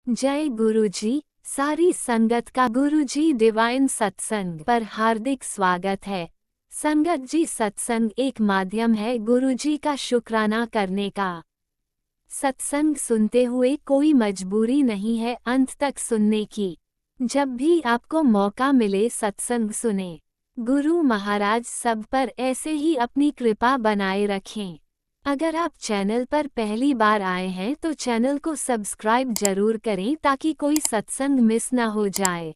जय गुरुजी। सारी संगत का गुरुजी डिवाइन सत्संग पर हार्दिक स्वागत है। संगत जी, सत्संग एक माध्यम है गुरुजी का शुक्राना करने का। सत्संग सुनते हुए कोई मजबूरी नहीं है अंत तक सुनने की। जब भी आपको मौका मिले सत्संग सुने। गुरु महाराज सब पर ऐसे ही अपनी कृपा बनाए रखें। अगर आप चैनल पर पहली बार आए हैं तो चैनल को सब्सक्राइब जरूर करें ताकि कोई सत्संग मिस न हो जाए।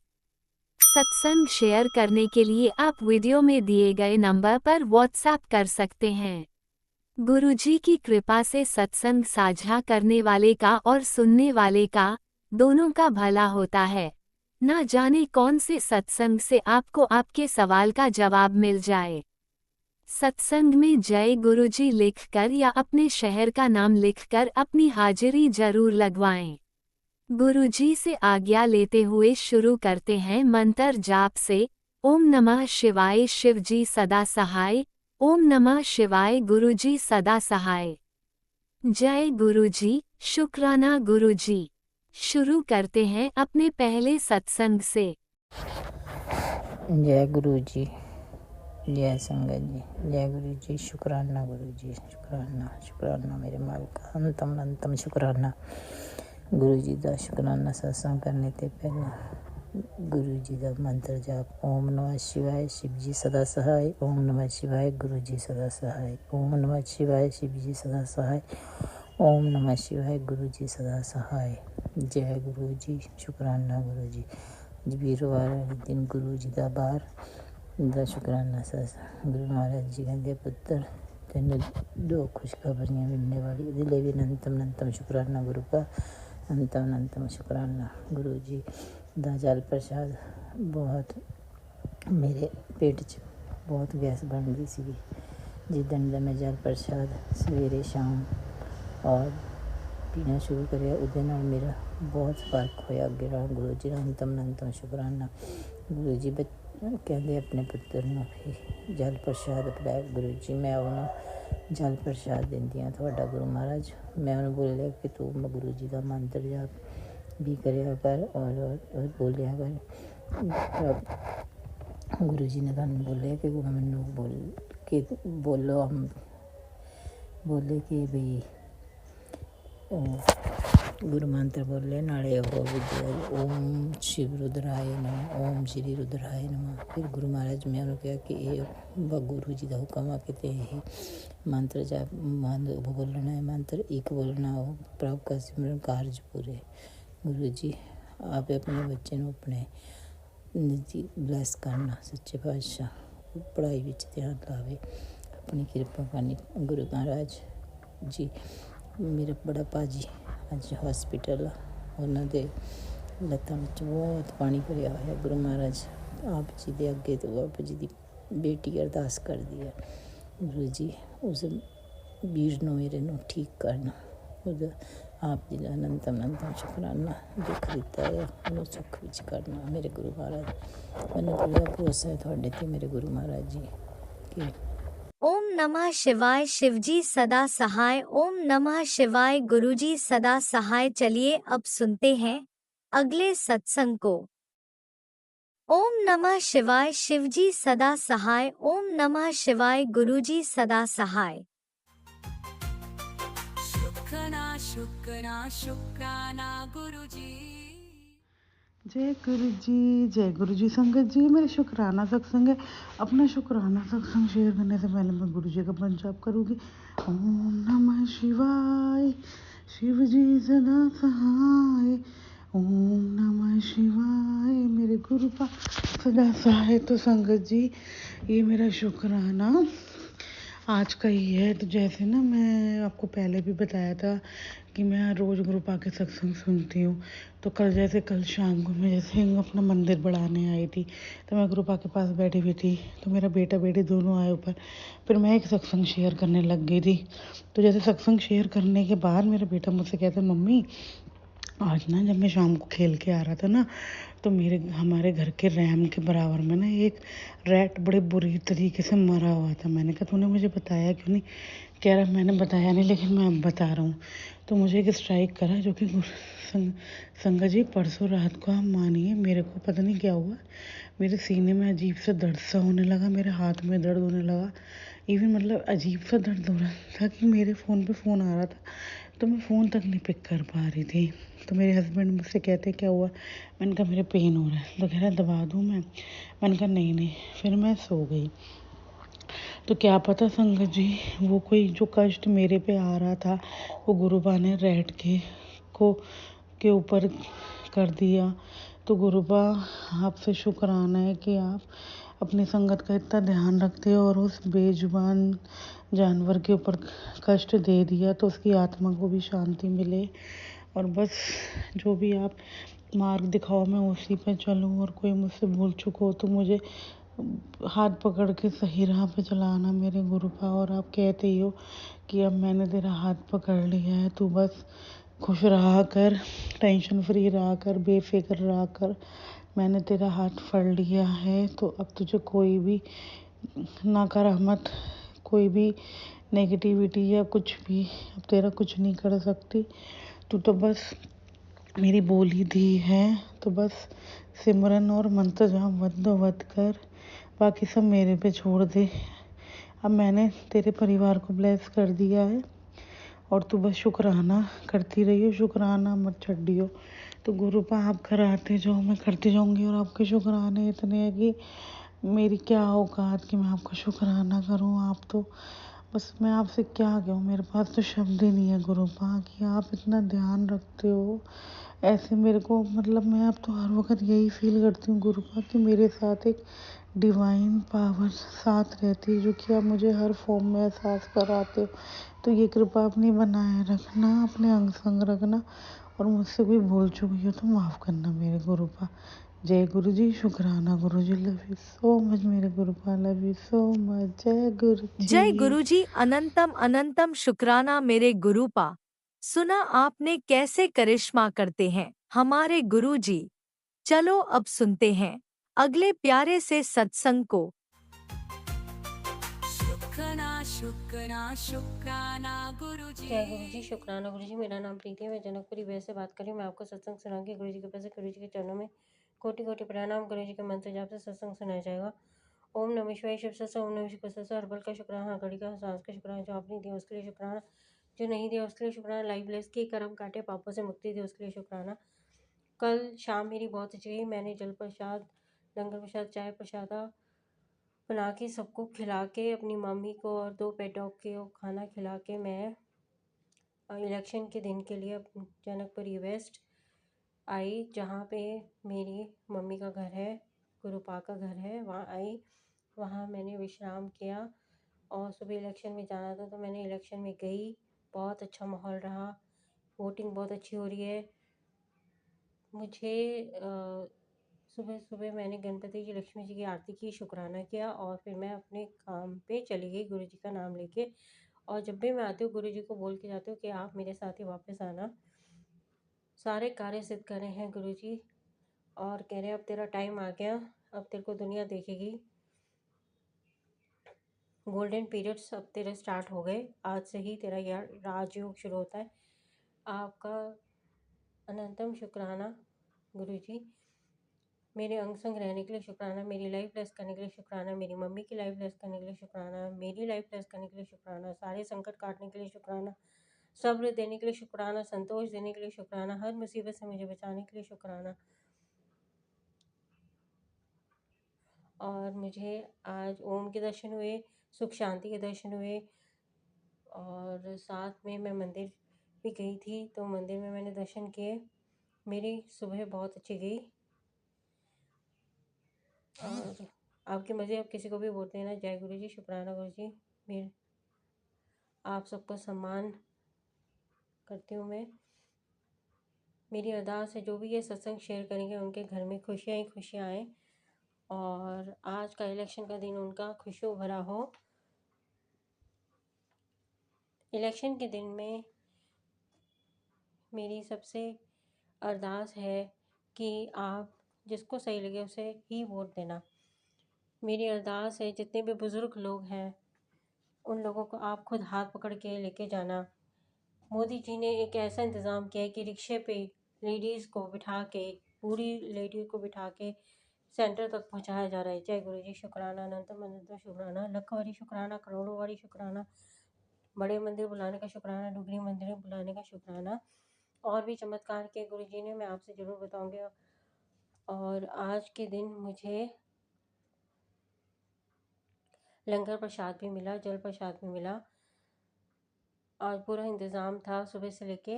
सत्संग शेयर करने के लिए आप वीडियो में दिए गए नंबर पर व्हाट्सएप कर सकते हैं। गुरुजी की कृपा से सत्संग साझा करने वाले का और सुनने वाले का दोनों का भला होता है। ना जाने कौन से सत्संग से आपको आपके सवाल का जवाब मिल जाए। सत्संग में जय गुरुजी लिखकर या अपने शहर का नाम लिखकर अपनी हाजिरी जरूर लगवाएं। गुरुजी से आज्ञा लेते हुए शुरू करते हैं मंत्र जाप से। ओम नमः शिवाय शिवजी सदा सहाय। ओम नमः शिवाय गुरुजी सदा सहाय। जय गुरुजी, शुक्राना गुरुजी। शुरू करते हैं अपने पहले सत्संग से। जय गुरु जी, जय संगत जी, जय गुरु जी। शुक्राना गुरु जी, शुक्राना शुक्राना मेरे मालिक, अंतम अंतम शुक्राना गुरु जी का। शुक्राना सत्संग करने ते पहले गुरु जी का मंत्र जाप। ओम नमः शिवाय शिव जी सदा सहाय। ओम नमः शिवाय गुरु जी सदा सहाय। ओम नमः शिवाय शिव जी सदा सहाय। ओम नमः शिवाय गुरु जी सदा सहाय। जय गुरु जी, शुक्राना गुरु जी। वीरवार वाले दिन गुरु जी का बार ਦਾ शुक्राना सस। गुरु महाराज जी कहते पुत्र तेन दो खुशखबरियाँ मिलने वाली दिले भी अनंतम अनंतम शुक्राना गुरु का। अनंतम अनंतम शुक्राना गुरु जी ਦਾ जल प्रसाद। बहुत मेरे पेट 'ਚ बहुत गैस बन गई सी। जिदन ਦਾ मैं जल प्रसाद सवेरे शाम और पीना शुरू करिया उस मेरा बहुत फर्क होया अगे नाल। गुरु जी अनंतम अनंतम शुक्राना गुरु जी। कहते अपने पुत्र भी जल प्रसाद पिलाया। गुरु जी मैं उन्होंने जल प्रसाद देंदी हाँ थोड़ा गुरु महाराज। मैं उन्होंने बोलिया कि तू गुरु जी का मंत्र जाप भी करिया कर और बोलिया कर। गुरु जी ने तुहानू बोलिया कि मैनू बोल के बोलो हम बोले कि बई गुरु मंत्र बोले नाले ओम शिव रुद्राय नमः। ओम श्री रुद्राय नमः। फिर गुरु महाराज मैं उन्होंने कहा कि ये गुरु जी का हुक्म आ कि ये मंत्र जाप बोलना है। मंत्र एक बोलना हो प्रभु का सिमरन कार्य पूरे। गुरु जी आप अपने बच्चे को अपने निजी ब्लैस करना। सच्चे पातशाह पढ़ाई में ध्यान लावे अपनी कृपा करनी। गुरु महाराज जी मेरा बड़ा भाजी अज हॉस्पिटल उन्होंने लत्तां विच बहुत पानी भरिया होया। गुरु महाराज आप जी के अगे तो आप जी की बेटी अरदास कर दी है। गुरु जी उस वीर नूं मेरे नूं ठीक करना। उस आप जी का अनंतम अनंतम शुक्राना। दुख दिता है उन्होंने सुख विच करना। मेरे गुरु महाराज मैंने पूरा भरोसा है थोड़े ते मेरे गुरु महाराज जी कि ओम नमः शिवाय शिवजी सदा सहाय। ओम नमः शिवाय गुरुजी सदा सहाय। चलिए अब सुनते हैं अगले सत्संग को। ओम नमः शिवाय शिवजी सदा सहाय। ओम नमः शिवाय गुरुजी सदा सहाय। शुक्राना शुक्राना शुक्राना गुरुजी। जय गुरु जी संगत जी। मेरे शुक्राना सत्संग है। अपना शुक्राना सत्संग शेयर करने से पहले मैं गुरु जी का पंजाब करूँगी। ओम नमः शिवाय शिव जी सदा सहाय। ओम नमः शिवाय मेरे गुरु पा सदा सहाय। तो संगत जी ये मेरा शुक्राना आज का ही है। तो जैसे ना मैं आपको पहले भी बताया था कि मैं रोज़ गुरु पा के सत्संग सुनती हूँ। तो कल शाम को मैं जैसे अपना मंदिर बढ़ाने आई थी तो मैं गुरु पा के पास बैठी हुई थी। तो मेरा बेटा बेटी दोनों आए ऊपर। फिर मैं एक सत्संग शेयर करने लग गई थी। तो जैसे सत्संग शेयर करने के बाद मेरा बेटा मुझसे कहता मम्मी आज ना जब मैं शाम को खेल के आ रहा था ना, तो हमारे घर के रैम के बराबर में ना एक रैट बड़े बुरी तरीके से मरा हुआ था। मैंने कहा तूने मुझे बताया क्यों नहीं? कह रहा मैंने बताया नहीं, लेकिन मैं अब बता रहा हूँ। तो मुझे एक स्ट्राइक करा, जो कि संगत जी परसों रात को आप मानिए, मेरे को पता नहीं क्या हुआ, मेरे सीने में अजीब सा दर्द सा होने लगा, मेरे हाथ में दर्द होने लगा। इवन मतलब अजीब सा दर्द हो रहा था कि मेरे फ़ोन पे फ़ोन आ रहा था, तो मैं फ़ोन तक नहीं पिक कर पा रही थी। तो मेरे हस्बैंड मुझसे कहते क्या हुआ? मैंने कहा मेरे पेन हो रहा है। तो कह रहा दबा दूँ मैंने कहा नहीं नहीं। फिर मैं सो गई। तो क्या पता संगत जी, वो कोई जो कष्ट मेरे पे आ रहा था, वो गुरुबा ने रैट के ऊपर कर दिया। तो गुरुबा, आपसे शुक्राना है कि आप अपनी संगत का इतना ध्यान रखते हो और उस बेजुबान जानवर के ऊपर कष्ट दे दिया, तो उसकी आत्मा को भी शांति मिले। और बस जो भी आप मार्ग दिखाओ, मैं उसी पे चलूँ, और कोई मुझसे भूल चुका हो तो मुझे हाथ पकड़ के सही राह पे चलाना मेरे गुरुपा। और आप कहते ही हो कि अब मैंने तेरा हाथ पकड़ लिया है, तू बस खुश रहा कर, टेंशन फ्री रहा कर, बेफिक्र रहा कर। मैंने तेरा हाथ फड़ लिया है, तो अब तुझे कोई भी नकारात्मक, कोई भी नेगेटिविटी या कुछ भी अब तेरा कुछ नहीं कर सकती। तू तो बस मेरी बोली दी है, तो बस सिमरन और मंत्र जाप वद कर, बाकी सब मेरे पे छोड़ दे। अब मैंने तेरे परिवार को ब्लेस कर दिया है, और तू बस शुक्राना करती रहियो, शुक्राना मत छड्डियो। तो गुरुपा आप घर आते जाओ, मैं करती जाऊंगी, और आपके शुक्राने इतने हैं कि मेरी क्या औकात कि मैं आपका शुक्राना करूं। आप तो बस, मैं आपसे क्या कहूँ, मेरे पास तो शब्द ही नहीं है गुरुपा कि आप इतना ध्यान रखते हो। ऐसे मेरे को मतलब मैं अब तो हर वक्त यही फील करती हूँ गुरुपा कि मेरे साथ एक डिवाइन पावर साथ रहती है, जो कि आप मुझे हर फॉर्म में एहसास कराते हो। तो ये कृपा अपनी बनाए रखना, अपने अंग संग रखना, और मुझसे कोई भूल चूक हुई हो तो माफ़ करना मेरे गुरुपा। जय गुरु जी, शुक्राना गुरु जी, लव यू सो मच मेरे गुरुपा, लव यू सो मच, जय गुरु जय जी। गुरुजी, अनंतम अनंतम शुक्राना मेरे गुरुपा। सुना आपने कैसे करिश्मा करते हैं हमारे गुरुजी। चलो अब सुनते हैं अगले प्यारे से सत्संग को। शुक्राना शुक्राना शुक्राना गुरुजी। जय गुरु जी, शुक्राना गुरु जी। मेरा नाम प्रीति है, मैं जनकपुरी वैसे से बात कर रही हूँ। मैं आपको सत्संग सुनाऊंगी। गुरु जी के पास गुरु जी के चरणों में कोटि कोटि प्रणाम। गुरु जी के मंत्र जाप से सत्संग सुनाया जाएगा। ओम नमः शिवाय, शिव सत्संग। ओम नमः शिव सत्संग। हर बल का शुक्राना, घड़ी का सांस का शुक्राना, जो आपने दिया उसके लिए शुक्राना, जो नहीं दिया उसके लिए शुक्राना, लाइफ ब्लेस की कर्म काटे पापों से मुक्ति दी उसके लिए शुक्राना। कल शाम मेरी बहुत अच्छी गई। मैंने जल प्रसाद, लंगर प्रसाद, चाय प्रसादा बना के सबको खिला के, अपनी मम्मी को और 2 पेट डॉग को खाना खिला के, मैं इलेक्शन के दिन के लिए जनकपुरी वेस्ट आई, जहाँ पे मेरी मम्मी का घर है, गुरुपा का घर है, वहाँ आई। वहाँ मैंने विश्राम किया, और सुबह इलेक्शन में जाना था तो मैंने इलेक्शन में गई। बहुत अच्छा माहौल रहा, वोटिंग बहुत अच्छी हो रही है। मुझे सुबह सुबह मैंने गणपति जी, लक्ष्मी जी की आरती की, शुक्राना किया, और फिर मैं अपने काम पे चली गई गुरु जी का नाम लेके। और जब भी मैं आती हूँ गुरु जी को बोल के जाती हूँ कि आप मेरे साथ ही वापस आना। सारे कार्य सिद्ध कर रहे हैं गुरु जी, और कह रहे हैं अब तेरा टाइम आ गया, अब तेरे को दुनिया देखेगी। गोल्डन पीरियड्स अब तेरे स्टार्ट हो गए, आज से ही तेरा यार राजयोग शुरू होता है। आपका अनंतम शुक्राना गुरु जी। मेरे अंग संग रहने के लिए शुक्राना, मेरी लाइफ ब्लेस करने के लिए शुक्राना, मेरी मम्मी की लाइफ ब्लेस करने के लिए शुक्राना, मेरी लाइफ ब्लेस करने के लिए शुक्राना, सारे संकट काटने के लिए शुक्राना, सब्र देने के लिए शुक्राना, संतोष देने के लिए शुक्राना, हर मुसीबत से मुझे बचाने के लिए शुक्राना। और मुझे आज ओम के दर्शन हुए, सुख शांति के दर्शन हुए, और साथ में मैं मंदिर भी गई थी, तो मंदिर में मैंने दर्शन किए। मेरी सुबह बहुत अच्छी गई। और आपकी मर्ज़ी, आप किसी को भी बोलते हैं ना। जय गुरु जी, शुक्राना गुरु जी। मेरे आप सबको सम्मान करती हूँ मैं। मेरी अरदास है जो भी ये सत्संग शेयर करेंगे उनके घर में खुशियाँ ही खुशियाँ आएँ, और आज का इलेक्शन का दिन उनका खुशियों भरा हो। इलेक्शन के दिन में मेरी सबसे अरदास है कि आप जिसको सही लगे उसे ही वोट देना। मेरी अरदास है जितने भी बुज़ुर्ग लोग हैं उन लोगों को आप खुद हाथ पकड़ के लेके जाना। मोदी जी ने एक ऐसा इंतज़ाम किया है कि रिक्शे पे लेडीज़ को बिठा के, पूरी लेडी को बिठा के सेंटर तक पहुंचाया जा रहा है। जय गुरु जी, शुक्राना, अनंतम अनंतम शुक्राना, लख वारी शुक्राना, करोड़ों वारी शुक्राना, बड़े मंदिर बुलाने का शुक्राना, डुगरी मंदिर बुलाने का शुक्राना। और भी चमत्कार किए गुरु जी ने, मैं आपसे ज़रूर बताऊंगी। और आज के दिन मुझे लंगर प्रसाद भी मिला, जल प्रसाद भी मिला और पूरा इंतज़ाम था सुबह से लेके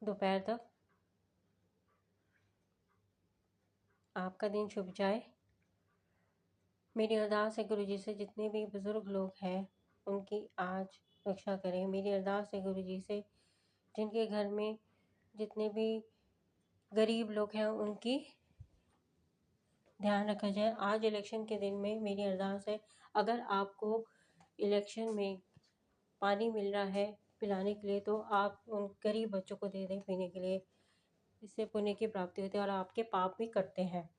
दोपहर तक। आपका दिन शुभ जाए। मेरी अरदास है गुरु जी से जितने भी बुज़ुर्ग लोग हैं उनकी आज रक्षा करें। मेरी अरदास है गुरु जी से जिनके घर में जितने भी गरीब लोग हैं उनकी ध्यान रखा जाए। आज इलेक्शन के दिन में मेरी अरदास है, अगर आपको इलेक्शन में पानी मिल रहा है पिलाने के लिए तो आप उन गरीब बच्चों को दे दें पीने के लिए। इससे पुण्य की प्राप्ति होती है और आपके पाप भी कटते हैं।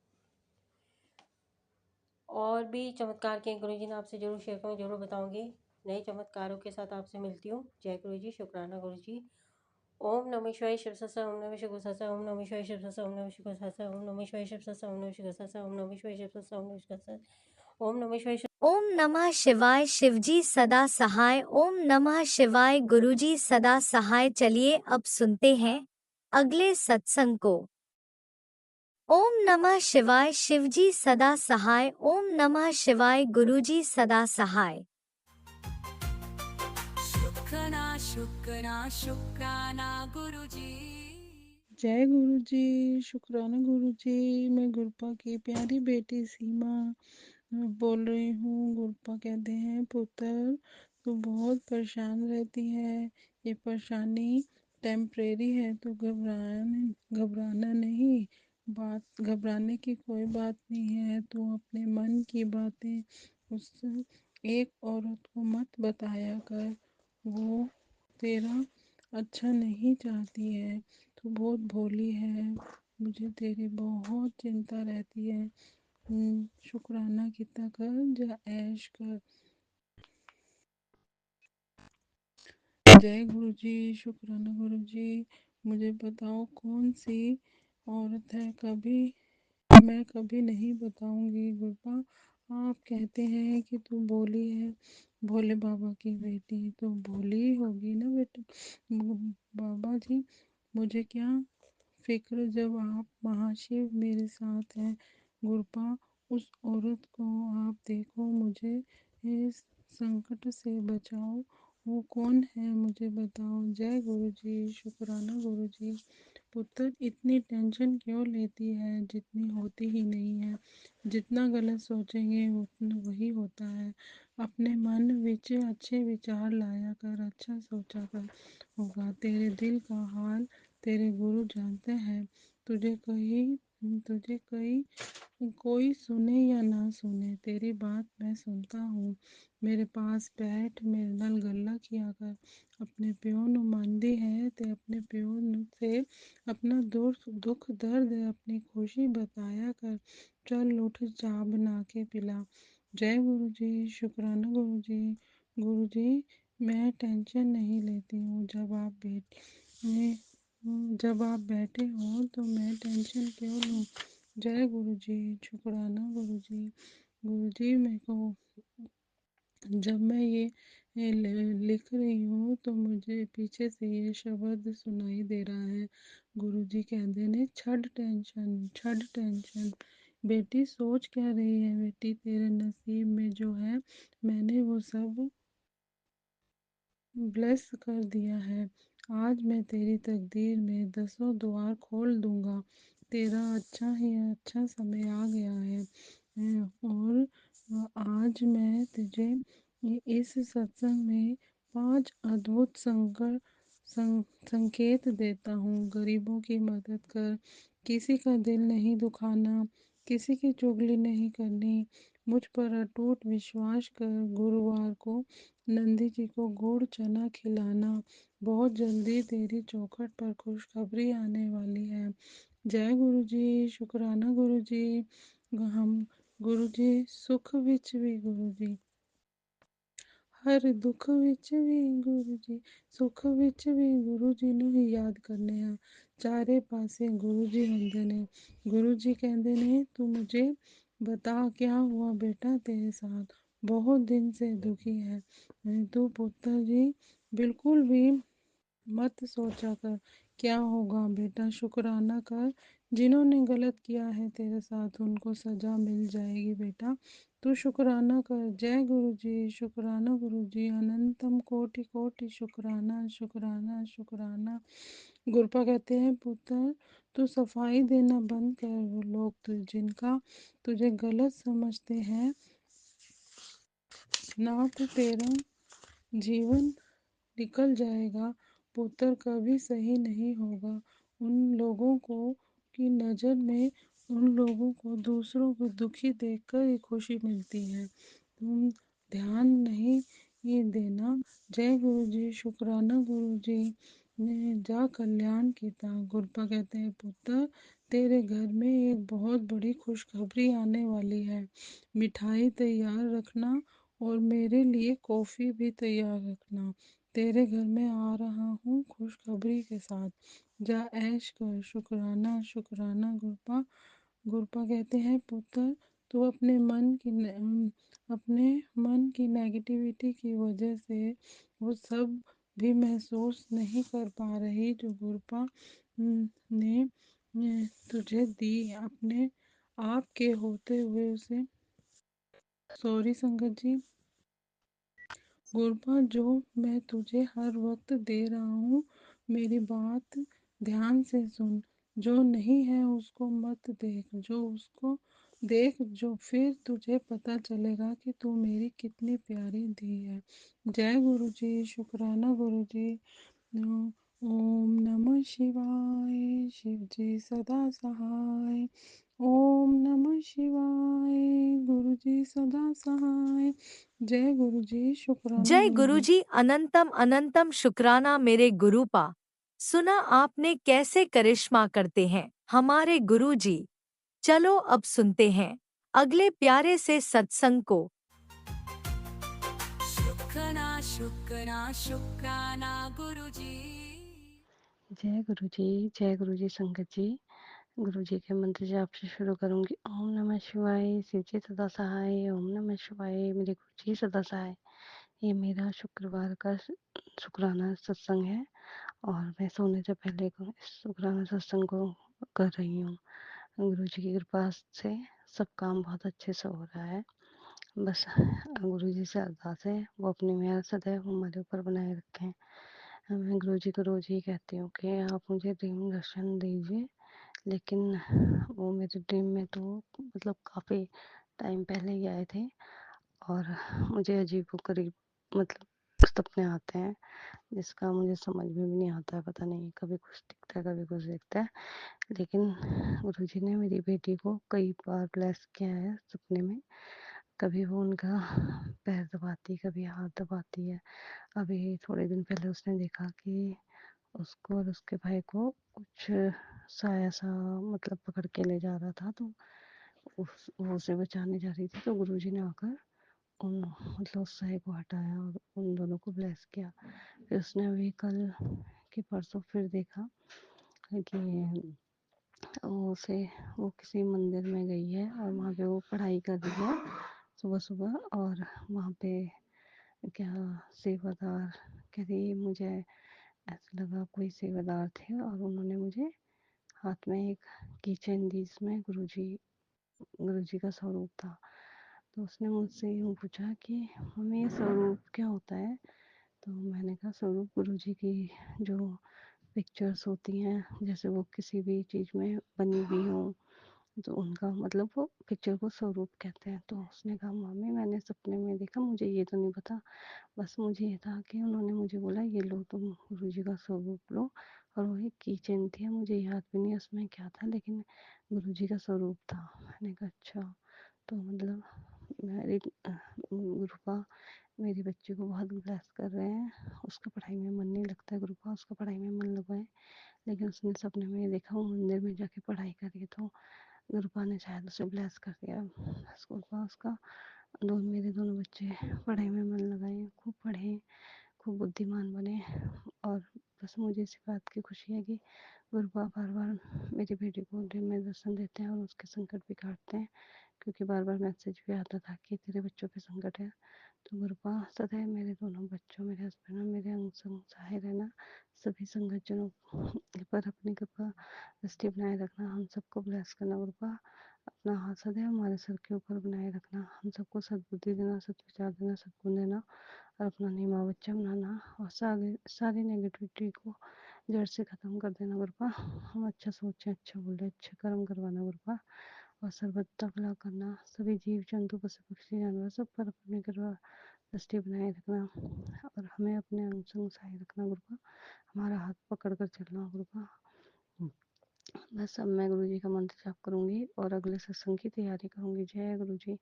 और भी चमत्कार के गुरु जी ने आपसे ज़रूर शेयर करूँ, ज़रूर बताऊंगी। नए चमत्कारों के साथ आपसे मिलती हूँ। जय गुरु जी, शुक्राना गुरु जी। ओम नमः शिवाय शिव सत्सा, ओम नमः शिव सत्सा, ओम नमः शिवाय शिव सत्सा, ओम नमः शिव सत्सा, ओम नमः शिवाय शिव सत्सा, ओम नमः शिव सत्सा, ओम नमः शिवाय शिव सत्सा, ओम नमः शिव सत्सा, ओम नमः शिवाय ओम नमः शिवाय शिवजी सदा सहाय। ओम नमः शिवाय गुरुजी सदा सहाय। चलिए अब सुनते हैं अगले सत्संग को। ओम नमः शिवाय शिवजी सदा सहाय। ओम नमः शिवाय गुरुजी सदा सहाय। शुक्राना शुक्राना शुक्राना गुरु जी। जय गुरु जी, शुक्राना गुरु जी। मैं गुरपा की प्यारी बेटी सीमा बोल रही हूँ। गुरपा कहते हैं पुत्र तू बहुत परेशान रहती है, ये परेशानी टेम्परेरी है, तो घबराना नहीं। बात घबराने की कोई बात नहीं है। तू अपने मन की बातें उस एक औरत को मत बताया कर, वो तेरा अच्छा नहीं चाहती है। तू बहुत भोली है, मुझे तेरी बहुत चिंता रहती है। शुक्राना कितना कर, जा ऐश कर। जय गुरु जी, शुक्राना गुरु जी। मुझे बताओ कौन सी औरत है, मैं कभी नहीं बताऊंगी। गुरबा आप कहते हैं कि तू भोली है, भोले बाबा की बेटी तो भोली ही होगी ना बेटा। बाबा जी मुझे क्या फिक्र जब आप महाशिव मेरे साथ हैं। गुरपा उस औरत को आप देखो, मुझे इस संकट से बचाओ। वो कौन है मुझे बताओ। जय गुरु जी, शुक्राना गुरु जी। पुत्र इतनी टेंशन क्यों लेती है, जितनी होती ही नहीं है। जितना गलत सोचेंगे उतना वही होता है। अपने मन विच अच्छे विचार लाया कर, अच्छा सोचा कर, होगा। तेरे दिल का हाल तेरे गुरु जानते हैं। तुझे कहीं कोई सुने या ना सुने, तेरी बात मैं सुनता हूँ। मेरे पास बैठ, मेरे नाल गल्ला किया कर। अपने प्यो ਨੂੰ ਮੰਨਦੀ है ते अपने प्यो से अपना दुख दर्द अपनी खुशी बताया कर। चल उठ, चाय बना के पिला। जय गुरु जी, शुक्राना गुरु जी। गुरु जी मैं टेंशन नहीं लेती हूँ, जब आप बैठे हो तो मैं टेंशन क्यों लूँ। जय गुरु जी, शुक्राना गुरु जी। गुरु जी मेरे को जब मैं ये लिख रही हूँ तो मुझे पीछे से ये शब्द सुनाई दे रहा है। गुरु जी कहते ने छड़ टेंशन। बेटी सोच क्या रही है, बेटी तेरे नसीब में जो है मैंने वो सब ब्लेस कर दिया है। आज मैं तेरी तकदीर में 10 द्वार खोल दूंगा। तेरा अच्छा ही अच्छा समय आ गया है। और आज मैं तुझे इस सत्संग में 5 अद्भुत संकेत देता हूँ। गरीबों की मदद कर, किसी का दिल नहीं दुखाना, किसी की चुगली नहीं करनी, मुझ पर अटूट विश्वास कर गुरुवार को नंदी जी को गुड़ चना खिलाना। बहुत जल्दी तेरी चौखट पर खुशखबरी आने वाली है। जय गुरु जी, शुक्राना गुरु जी। हम गुरु जी सुख विच भी गुरु जी, हर दुख विच भी गुरु जी, सुख विच भी गुरु जी ਨੂੰ ਹੀ ਯਾਦ ਕਰਨੇ ਆ। ਚਾਰੇ ਪਾਸੇ गुरु जी ਹੁੰਦੇ ਨੇ। गुरु जी कहते ने तू मुझे बता क्या हुआ बेटा तेरे साथ, बहुत दिन से दुखी है तू पुत्र जी। बिल्कुल भी मत सोचा कर क्या होगा बेटा, शुक्राना कर। जिन्होंने गलत किया है तेरे साथ उनको सजा मिल जाएगी बेटा, तू शुक्राना कर। जय गुरु जी, शुक्राना गुरु जी, अनंतम कोटि कोटि शुक्राना शुक्राना शुक्राना। गुरपा कहते हैं पुत्र तू सफाई देना बंद कर। वो लोग जिनका तुझे गलत समझते हैं ना, तो तेरा जीवन निकल जाएगा पुत्र, कभी सही नहीं होगा। उन लोगों को की नज़र में उन लोगों को दूसरों को दुखी देखकर ही खुशी मिलती है। तुम ध्यान नहीं ये देना। जय गुरु जी, शुक्राना गुरु जी ने जा कल्याण किया। गुरपा कहते हैं पुत्र तेरे घर में एक बहुत बड़ी खुशखबरी आने वाली है। मिठाई तैयार रखना और मेरे लिए कॉफ़ी भी तैयार रखना। तेरे घर में आ रहा हूँ खुशखबरी के साथ, जा ऐश कर। शुक्राना शुक्राना गुरपा। गुरपा कहते हैं पुत्र तू अपने मन की नेगेटिविटी की वजह से वो सब भी महसूस नहीं कर पा रही जो गुरपा ने तुझे दी। अपने आप के होते हुए उसे सॉरी संगत जी। गुरबा जो मैं तुझे हर वक्त दे रहा हूँ मेरी बात ध्यान से सुन। जो नहीं है उसको मत देख, जो उसको देख जो फिर तुझे पता चलेगा कि तू मेरी कितनी प्यारी धी है। जय गुरु जी, शुक्राना गुरु जी। ओम नमः शिवाय, शिव जी सदा सहाय। ओम नमः शिवाय, गुरु जी सदा सहाय। जय गुरु जी, शुक्राना जय गुरु जी। गुरुजी, अनंतम अनंतम शुक्राना मेरे गुरुपा। सुना आपने कैसे करिश्मा करते हैं हमारे गुरुजी। चलो अब सुनते हैं अगले प्यारे से सत्संग को। शुक्राना शुक्राना शुक्राना गुरुजी। जय गुरु जी संगत जी। गुरु जी के मंत्र जाप से शुरू करूंगी। ओम नमः शिवाय, शिव जी सदा सहाय। ओम नमः शिवाय, मेरे गुरु जी सदा सहाय। ये मेरा शुक्रवार का शुक्राना सत्संग है और मैं सोने से पहले को इस शुक्राना सत्संग को कर रही हूँ। गुरु जी की कृपा से सब काम बहुत अच्छे से हो रहा है। बस गुरु जी से अरदास है वो अपनी मेहर सदैव हमारे ऊपर बनाए रखें। मैं गुरु जी को रोज ही कहती हूँ कि आप मुझे ड्रीम दर्शन दीजिए, लेकिन वो मेरे ड्रीम में तो मतलब काफ़ी टाइम पहले ही आए थे और मुझे अजीबोगरीब मतलब सपने आते हैं जिसका मुझे समझ में भी नहीं आता है। पता नहीं कभी कुछ दिखता है कभी कुछ दिखता है, लेकिन गुरुजी ने मेरी बेटी को कई बार ब्लेस किया है सपने में। कभी वो उनका पैर दबाती, कभी हाथ दबाती है। अभी थोड़े दिन पहले उसने देखा कि उसको और उसके भाई को कुछ साया सा मतलब पकड़ के ले जा रहा था, तो वो उसे बचाने जा रही थी, तो गुरुजी ने आकर उन मतलब उस साए को हटाया और उन दोनों को ब्लेस किया। फिर उसने अभी कल कि परसों फिर देखा कि वो किसी मंदिर में गई है और वहाँ पे वो पढ़ाई कर रही है सुबह सुबह, और वहाँ पे क्या सेवादार कह रही मुझे ऐसा लगा कोई सेवादार थे और उन्होंने मुझे हाथ में एक कीचेन दी जिसमें गुरुजी का स्वरूप था। तो उसने मुझसे यूँ पूछा कि हमें ये स्वरूप क्या होता है? तो मैंने कहा स्वरूप गुरुजी की जो पिक्चर्स होती हैं, जैसे वो किसी भी चीज़ में बनी हुई हो तो उनका मतलब वो पिक्चर को स्वरूप कहते हैं। तो उसने कहा मामी मैंने सपने में देखा, मुझे ये तो नहीं पता, बस मुझे ये था कि उन्होंने मुझे बोला ये लो तुम गुरुजी का स्वरूप लो, और वही की चेन थी, मुझे याद भी नहीं उसमें क्या था, लेकिन गुरुजी का स्वरूप था। मैंने कहा अच्छा। तो मतलब मेरी गुरुपा मेरी बच्ची को बहुत ब्लेस कर रहे हैं। उसका पढ़ाई में मन नहीं लगता है गुरुपा, उसका पढ़ाई में मन लगाए, लेकिन उसने सपने में देखा वो मंदिर में जाके पढ़ाई करी, तो गुरुपा ने शायद उसे ब्लेस कर दिया। बस गुरुपा उसका मेरे दोनों बच्चे पढ़ाई में मन लगाए, खूब पढ़े, खूब बुद्धिमान बने। और बस मुझे इसी बात की खुशी है कि गुरुपा बार बार मेरी बेटी को ड्रीम में दर्शन देते हैं और उसके संकट भी काटते हैं, क्योंकि बार बार मैसेज भी आता था कि तेरे बच्चों पे संकट है। तो गुरुपा सदैव मेरे दोनों बच्चों, मेरे हस्बैंड और मेरे अंग संग सहाय रहना, सभी संगतजनों पर अपनी कृपा दृष्टि बनाए रखना, हम सबको ब्लेस करना गुरुपा, अपना हाथ सदैव हमारे सर के ऊपर बनाए रखना, हम सबको सद्बुद्धि देना, सत्विचार देना, सद्गुण देना और अपना नियमा बच्चा बनाना, और सारी नेगेटिविटी को जड़ से ख़त्म कर देना गुरुपा। हम अच्छा सोचें, अच्छा बोलें, अच्छे कर्म करवाना गुरुपा, और सर्वत्र भला करना, सभी जीव जंतु पशु पक्षी जानवर सब पर अपनी कृपा दृष्टि बनाए रखना, और हमें अपने अंग संग सहाय रखना गुरुपा, हमारा हाथ पकड़ कर चलना गुरुपा। बस अब मैं गुरु जी का मंत्र जाप करूंगी और अगले सत्संग की तैयारी करूंगी। जय गुरु जी।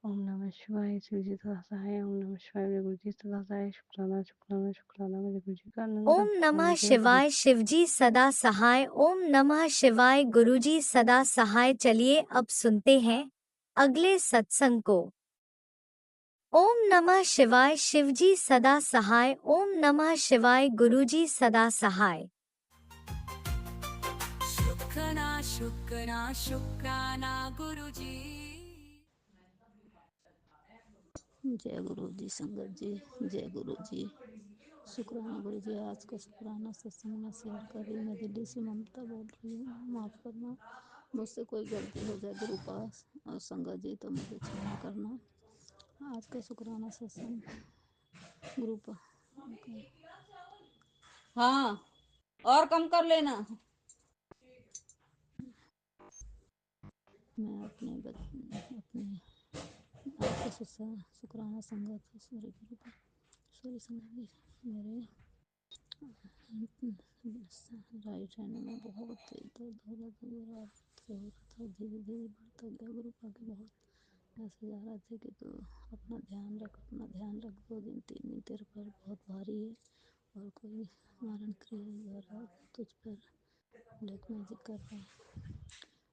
ओम नमः शिवाय। शिव जी सदा सहाय। ओम नमः शिवाय। मेरे गुरु जी सदा सहाय। शुक्राना शुक्राना शुक्राना मेरे गुरु जी का अनंत ओम शुक्राना। नमः जय गुरु शिवाय शिवजी सदा सहाय। ओम नमः शिवाय गुरुजी सदा सहाय। चलिए अब सुनते हैं अगले सत्संग को। ओम नमः शिवाय शिवजी सदा सहाय। ओम नमः शिवाय गुरुजी सदा सहाय। शुक्राना शुक्राना शुक्राना गुरुजी। जय गुरु जी संगत जी, जय गुरु जी। शुक्राना गुरु जी। आज का शुक्राना सत्संग में शेयर कर रही हूँ। मैं दिल्ली से ममता बोल रही हूँ। माफ़ करना, मुझसे कोई गलती हो जाए गुरु पास और संगत जी तो मुझे क्षमा करना। आज का शुक्राना सत्संग गुरु पा हाँ, और कम कर लेना। मैं अपने आज का शुक्राना संगत सॉरी गुरु पा सॉरी संगत जी, मेरे राइट हैंड में बहुत तेज दर्द हो रहा था, रात से हो रहा था, धीरे धीरे बढ़ता गया। गुरु पाके बहुत ऐसे जा रहे थे कि तो अपना ध्यान रख, अपना ध्यान रख। 2 दिन 3 दिन तेरे पर बहुत भारी है और कोई मारण क्रिया द्वारा तुझ पर ब्लैक मैजिक कर रहा है।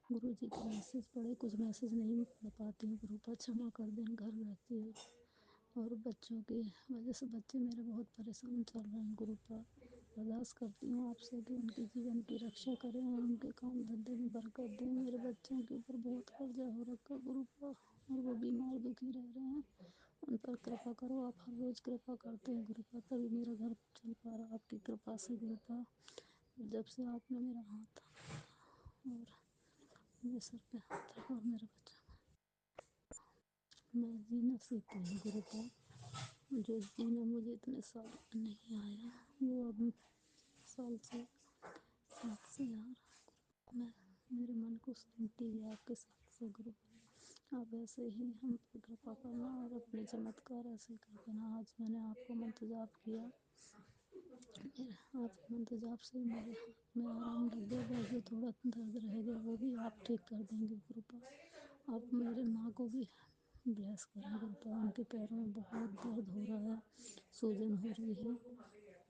गुरु जी के मैसेज पढ़े, कुछ मैसेज नहीं पढ़ पाती हूँ। गुरु पर क्षमा कर दें। घर रहती है और बच्चों की वजह से बच्चे मेरे बहुत परेशान चल रहे हैं। गुरु पर अरदास करती हूँ आपसे कि उनके जीवन की रक्षा करें और उनके काम धंधे में बरकत दें। मेरे बच्चों के ऊपर बहुत कर्जा हो रखा गुरु पर और वो बीमार दुखी रह रहे हैं। उन पर कृपा करो। आप हर रोज़ कृपा करते हैं गुरु पर, तभी मेरा घर चल पा रहा आपकी कृपा से गुरु पर। जब से आपने मेरा हाथ और मेरे सर पे हाथ रखा और मेरे बच्चों मैं जीना सीखती हूँ गुरु पर। जो जीना मुझे इतने साल नहीं आया वो अब साल से 7 से आ रहा। मैं मेरे मन को सुनती है आपके साथ से गुरु। आप ऐसे ही हम पर कृपा करना और अपने चमत्कार ऐसे कर देना। आज मैंने आपको मंत्र जाप किया, आप मंत्र जाप से मेरे हाथ में आराम लग गया। बस जो थोड़ा दर्द रह गया वो भी आप ठीक कर देंगे गुरु पर। आप मेरे माँ को भी ब्लेस करें गुरु पर। उनके पैरों में बहुत दर्द हो रहा है, सूजन हो रही है,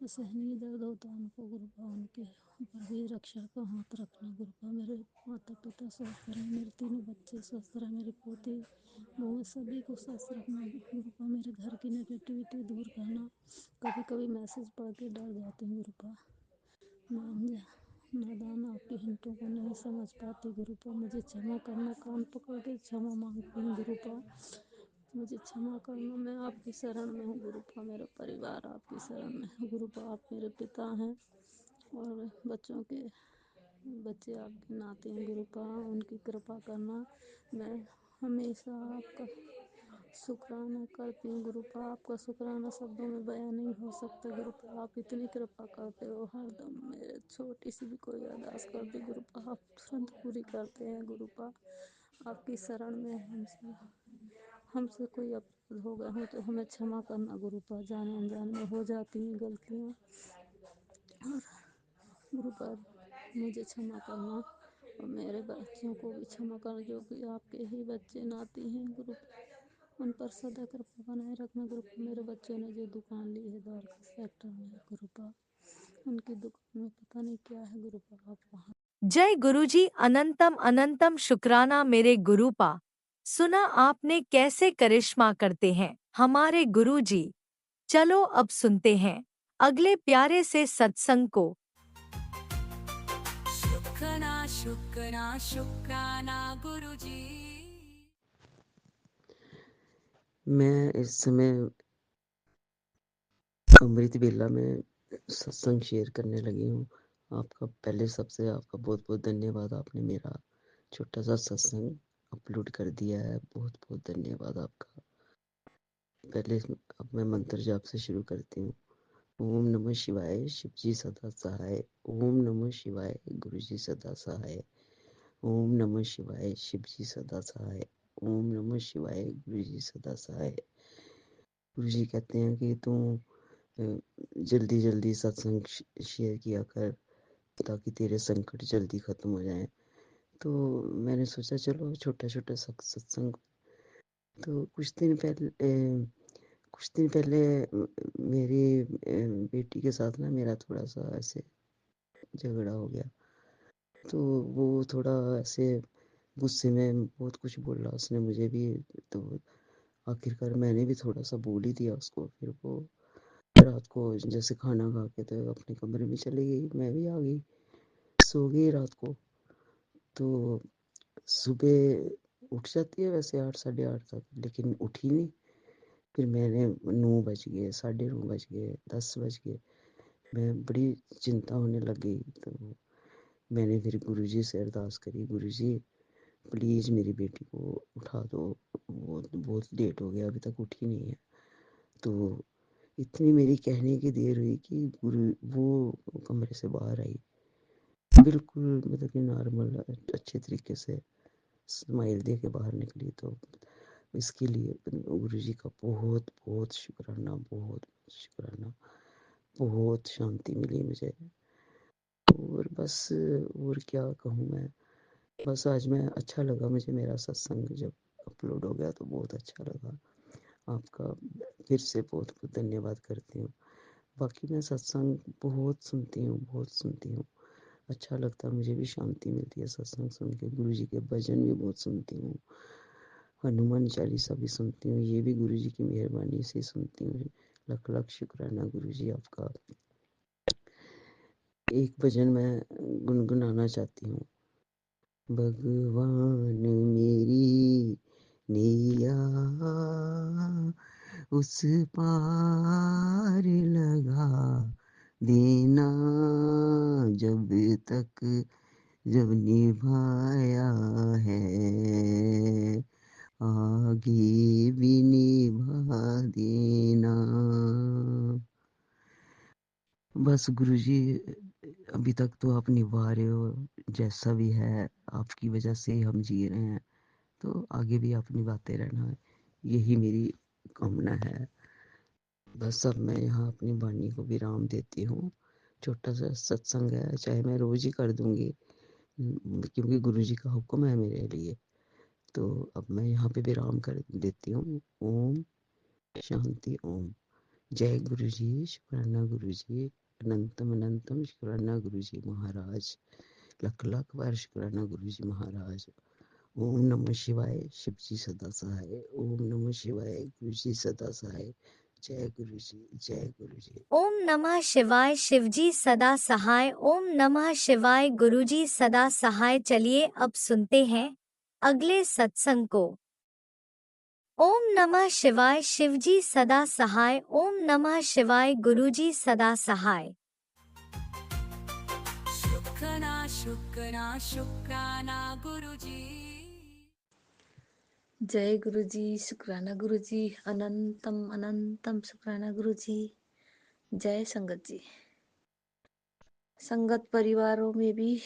सहनीय दर्द होता है उनको गुरु पर। उनके ऊपर भी रक्षा का हाथ रखना गुरु पर। मेरे माता पिता स्वस्थ रहें, मेरे तीनों बच्चे स्वस्थ रहें, मेरी पोती बहुएं सभी को स्वस्थ रखना गुरु पर। मेरे घर की नेगेटिविटी दूर करना। कभी कभी मैसेज पढ़ के डर जाती हूँ गुरु पर। मैं नादान आपकी हिंटों को नहीं समझ पाती गुरु पर। मुझे क्षमा करना। कान पकड़ के क्षमा मांगती हूँ गुरु पर। मुझे क्षमा करना। मैं आपकी शरण में हूँ गुरु पर। मेरा परिवार आपकी शरण में है गुरु पर। आप मेरे पिता हैं और बच्चों के बच्चे आपके नाते हैं गुरु पर। उनकी कृपा करना। मैं हमेशा आपका शुक्राना करती हूँ गुरु पर। आपका शुक्राना शब्दों में बयां नहीं हो सकता गुरु पर। आप इतनी कृपा करते हो हरदम। मेरे छोटी सी भी कोई अरदास करती गुरु पर आप तुरंत पूरी करते हैं गुरु पर। आपकी शरण में हमसे कोई अपराध हो गए हो तो हमें क्षमा करना गुरु पर। जाने अनजाने में हो जाती हैं गलतियाँ और गुरु पर मुझे क्षमा करना और मेरे बच्चों को भी क्षमा करना जो कि आपके ही बच्चे नाती हैं गुरु पर। उन पर सदा कृपा बनाए रखना गुरुपा। मेरे बच्चों ने जो दुकान ली है द्वारका सेक्टर में गुरुपा, उनकी दुकान में पता नहीं क्या है गुरुपा, आप वहाँ। जय गुरुजी, अनंतम अनंतम शुक्राना मेरे गुरुपा। सुना आपने कैसे करिश्मा करते हैं हमारे गुरुजी। चलो अब सुनते हैं अगले प्यारे से सत्संग को। शुक्राना शुक्राना शुक्राना गुरुजी। मैं इस समय अमृत वेला में सत्संग शेयर करने लगी हूँ। आपका पहले सबसे आपका बहुत बहुत धन्यवाद। आपने मेरा छोटा सा सत्संग अपलोड कर दिया है, बहुत बहुत धन्यवाद आपका। पहले अब मैं मंत्र जाप से शुरू करती हूँ। ओम नमः शिवाय, शिव जी सदा सहाय। ओम नमः शिवाय, गुरु जी सदा सहाय। ओम नमः शिवाय, शिव जी सदा सहाय। ओम नमः शिवाय, गुरु जी सदा सहाय। गुरु जी कहते हैं कि तू जल्दी जल्दी सत्संग शेयर किया कर ताकि तेरे संकट जल्दी खत्म हो जाएं। तो मैंने सोचा चलो छोटा छोटा सत्संग। तो कुछ दिन पहले मेरी बेटी के साथ ना मेरा थोड़ा सा ऐसे झगड़ा हो गया। तो वो थोड़ा ऐसे गुस्से में बहुत कुछ बोला उसने मुझे भी। तो आखिरकार मैंने भी थोड़ा सा बोल ही दिया उसको। फिर वो रात को जैसे खाना खा के तो अपने कमरे में चली गई, मैं भी आ गई, सो गई रात को। तो सुबह उठ जाती है वैसे 8 साढ़े 8 तक, लेकिन उठी नहीं। फिर मैंने 9 बज गए, साढ़े 9 बज गए, 10 बज गए, मैं बड़ी चिंता होने लग गई। तो मैंने फिर गुरुजी से अरदास करी, गुरुजी प्लीज़ मेरी बेटी को उठा दो, वो बहुत लेट हो गया, अभी तक उठी नहीं है। तो इतनी मेरी कहने की देर हुई कि गुरु वो कमरे से बाहर आई, बिल्कुल मतलब कि नॉर्मल अच्छे तरीके से स्माइल दे के बाहर निकली। तो इसके लिए गुरु जी का बहुत बहुत शुक्राना, बहुत शुक्राना। बहुत शांति मिली मुझे। और बस और क्या कहूँ मैं, बस आज मैं अच्छा लगा मुझे, मेरा सत्संग जब अपलोड हो गया तो बहुत अच्छा लगा। आपका फिर से बहुत बहुत धन्यवाद करती हूँ। बाकी मैं सत्संग बहुत सुनती हूँ, बहुत सुनती हूँ, अच्छा लगता है, मुझे भी शांति मिलती है सत्संग सुन के। गुरु जी के भजन भी बहुत सुनती हूँ, हनुमान चालीसा भी सुनती हूँ, ये भी गुरु जी की मेहरबानी से सुनती हूँ। लख लख शुक्राना गुरु जी आपका। एक भजन मैं गुनगुनाना चाहती हूँ। भगवान मेरी नैया उस पार लगा देना, जब तक जब निभाया है आगे भी निभा देना। बस गुरुजी अभी तक तो आप निभा रहे हो, जैसा भी है आपकी वजह से ही हम जी रहे हैं, तो आगे भी आप निभाते रहना, यही मेरी कामना है। बस अब मैं यहाँ अपनी वाणी को विराम देती हूँ। छोटा सा सत्संग है, चाहे मैं रोज ही कर दूंगी क्योंकि गुरुजी का हुक्म है मेरे लिए। तो अब मैं यहाँ पे विराम कर देती हूँ। ओम शांति ओम। जय गुरु जी, शुक्राना गुरु जी, अनंतम अनंतम शुक्राना गुरु जी महाराज, लख लख बार शुक्राना गुरु जी महाराज। ओम नमः शिवाय, शिव जी सदा सहाय। ओम नमः शिवाय, गुरु जी सदा सहाय। जय गुरु जी, जय गुरु जी। ओम नमः शिवाय, शिवजी सदा सहाय। ओम नमः शिवाय, गुरुजी सदा सहाय। चलिए अब सुनते हैं अगले सत्संग को। ओम नमः शिवाय, शिवजी सदा सहाय। ओम नमः शिवाय, गुरुजी सदा सहाय। शुक्राना शुक्राना शुक्राना गुरुजी। जय गुरु जी, शुक्राना गुरु जी, अनंतम अनंतम शुक्राना गुरु जी। जय संगत जी, संगत परिवारों में भी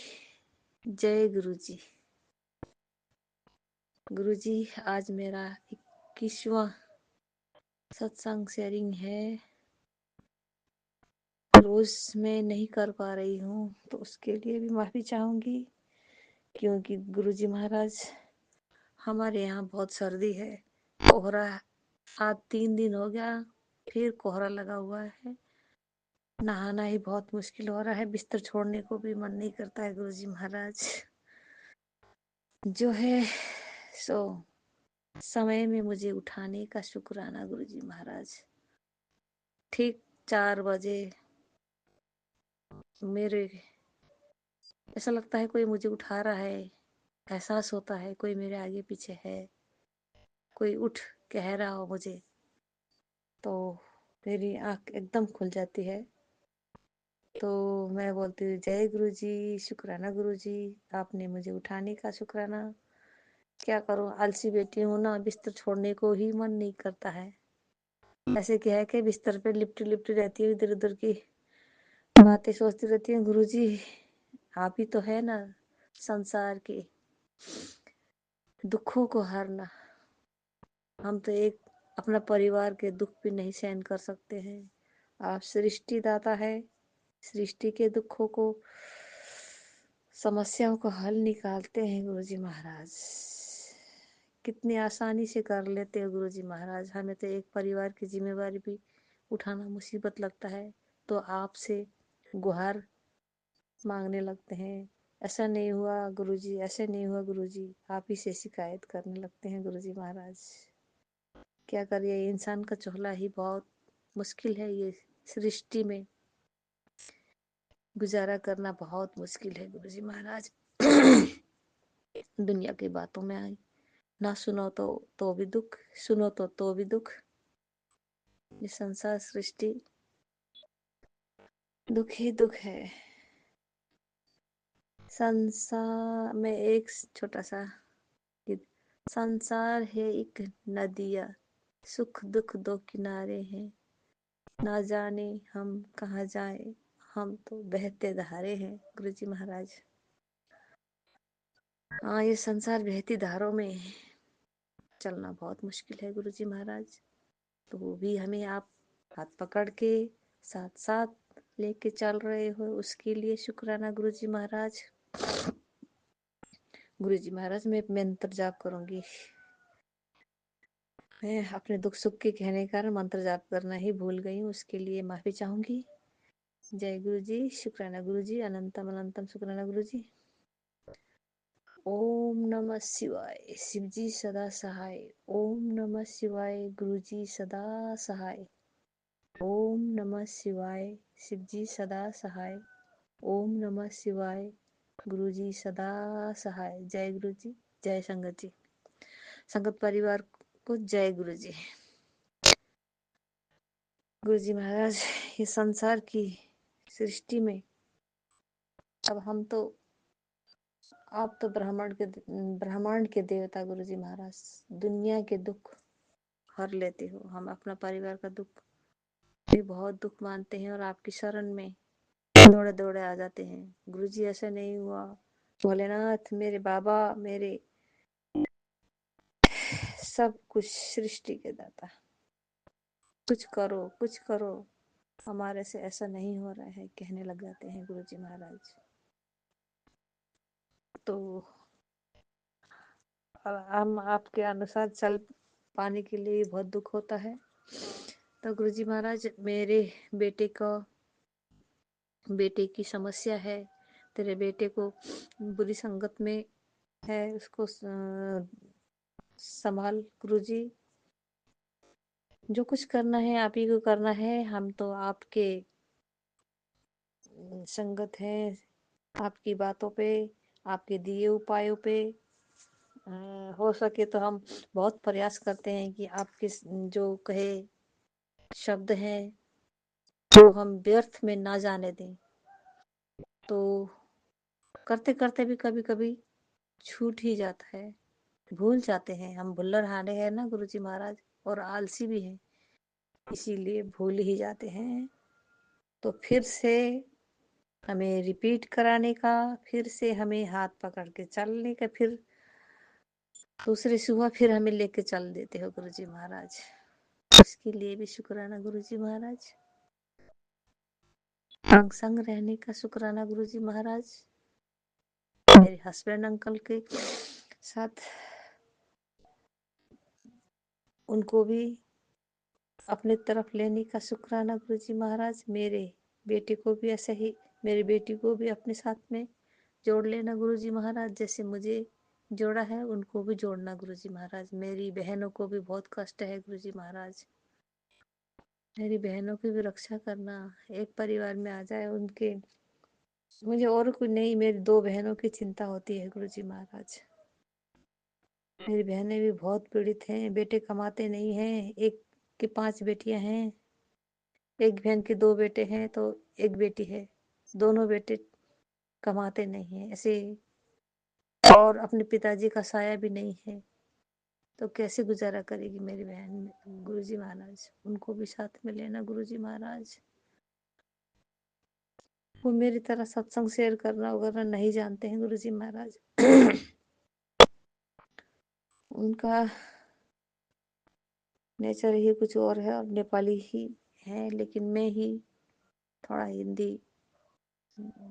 जय गुरु जी। गुरु जी आज मेरा 21वां सत्संग शेयरिंग है। रोज मैं नहीं कर पा रही हूँ तो उसके लिए भी माफी चाहूंगी, क्योंकि गुरुजी महाराज हमारे यहाँ बहुत सर्दी है कोहरा आज 3 दिन हो गया, फिर कोहरा लगा हुआ है। नहाना ही बहुत मुश्किल हो रहा है, बिस्तर छोड़ने को भी मन नहीं करता है गुरुजी महाराज। जो है सो समय में मुझे उठाने का शुक्राना गुरुजी महाराज। ठीक 4 बजे मेरे ऐसा लगता है कोई मुझे उठा रहा है, एहसास होता है कोई मेरे आगे पीछे है, कोई उठ कह रहा हो मुझे, तो मेरी आंख एकदम खुल जाती है। तो मैं बोलती हूँ जय गुरुजी, शुक्राना गुरुजी, आपने मुझे उठाने का शुक्राना। क्या करूँ, आलसी बेटी हूँ ना, बिस्तर छोड़ने को ही मन नहीं करता है। ऐसे क्या है कि बिस्तर पे लिपटी लिपटी रहती हूँ, इधर उधर की बातें सोचती रहती हूँ। गुरुजी आप ही तो है ना संसार के दुखों को हरना। हम तो एक अपना परिवार के दुख भी नहीं सहन कर सकते हैं, आप सृष्टि दाता है, सृष्टि के दुखों को, समस्याओं को हल निकालते हैं गुरुजी महाराज। कितनी आसानी से कर लेते हो गुरुजी महाराज। हमें तो एक परिवार की जिम्मेवारी भी उठाना मुसीबत लगता है, तो आपसे गुहार मांगने लगते हैं। ऐसा नहीं हुआ गुरुजी, ऐसे नहीं हुआ गुरुजी, आप ही से शिकायत करने लगते हैं गुरुजी महाराज। क्या करिए, इंसान का चोला ही बहुत मुश्किल है, ये सृष्टि में गुजारा करना बहुत मुश्किल है गुरुजी महाराज। दुनिया की बातों में आई ना सुनो तो भी दुख, सुनो तो भी दुख। ये संसार सृष्टि दुख ही दुख है। संसार में एक छोटा सा गीत, संसार है एक नदिया, सुख दुख दो किनारे हैं, ना जाने हम कहाँ जाए, हम तो बहते धारे हैं गुरुजी महाराज। हाँ, ये संसार बहती धारों में चलना बहुत मुश्किल है गुरुजी महाराज। तो वो भी हमें आप हाथ पकड़ के साथ साथ लेके चल रहे हो, उसके लिए शुक्राना गुरुजी महाराज। गुरुजी महाराज मैं मंत्र जाप करूंगी। मैं अपने दुख सुख के कहने का मंत्र जाप करना ही भूल गई हूँ, उसके लिए माफी चाहूंगी। जय गुरुजी, शुक्राना गुरुजी, अनंतम अनंतम शुक्राना गुरुजी। ओम नमः शिवाय, शिवजी सदा सहाय। ओम नमः शिवाय, गुरुजी सदा सहाय। ओम नमः शिवाय, शिवजी सदा सहाय। ओम नमः शिवाय, गुरुजी सदा सहाय। जय गुरुजी, जय संगत जी। संगत परिवार को जय गुरुजी। गुरुजी महाराज, ये संसार की सृष्टि में अब हम तो, आप तो ब्रह्मांड के देवता गुरुजी महाराज, दुनिया के दुख हर लेते हो। हम अपना परिवार का दुख भी बहुत दुख मानते हैं और आपकी शरण में दौड़े दौड़े आ जाते हैं। गुरुजी ऐसा नहीं हुआ, भोलेनाथ मेरे बाबा, मेरे सब कुछ सृष्टि के दाता, कुछ करो कुछ करो, हमारे से ऐसा नहीं हो रहा है कहने लग जाते हैं गुरुजी महाराज। तो हम आपके अनुसार चल पाने के लिए बहुत दुख होता है। तो गुरुजी महाराज, मेरे बेटे की समस्या है, तेरे बेटे को बुरी संगत में है, उसको संभाल गुरुजी। जो कुछ करना है आप ही को करना है, हम तो आपके संगत है, आपकी बातों पे, आपके दिए उपायों पे। हो सके तो हम बहुत प्रयास करते हैं कि आपके जो कहे शब्द हैं वो हम व्यर्थ में ना जाने दें। तो करते करते भी कभी कभी छूट ही जाता है, भूल जाते हैं। हम भुल्लर हारे हैं ना गुरुजी महाराज, और आलसी भी हैं, इसीलिए भूल ही जाते हैं। तो फिर से हमें रिपीट कराने का, फिर से हमें हाथ पकड़ के चलने का, फिर दूसरे सुबह फिर हमें लेके चल देते हो गुरुजी महाराज। उसके लिए भी शुक्राना गुरुजी महाराज। अंग संग रहने का शुक्राना गुरुजी महाराज। मेरे हस्बैंड अंकल के साथ उनको भी अपने तरफ लेने का शुक्राना गुरुजी महाराज। मेरे बेटे को भी ऐसे ही, मेरी बेटी को भी अपने साथ में जोड़ लेना गुरुजी महाराज। जैसे मुझे जोड़ा है उनको भी जोड़ना गुरुजी महाराज। मेरी बहनों को भी बहुत कष्ट है गुरुजी महाराज, मेरी बहनों की भी रक्षा करना। एक परिवार में आ जाए उनके, मुझे और कोई नहीं, मेरी 2 बहनों की चिंता होती है गुरुजी महाराज। मेरी बहनें भी बहुत पीड़ित हैं, बेटे कमाते नहीं हैं। एक की 5 बेटियां हैं, एक बहन के 2 बेटे हैं तो एक बेटी है, दोनों बेटे कमाते नहीं हैं ऐसे, और अपने पिताजी का साया भी नहीं है, तो कैसे गुजारा करेगी मेरी बहन गुरुजी महाराज। उनको भी साथ में लेना गुरुजी महाराज। वो मेरी तरह सत्संग शेयर करना वगैरह नहीं जानते हैं गुरुजी महाराज। उनका नेचर ही कुछ और है और नेपाली ही है, लेकिन मैं ही थोड़ा हिंदी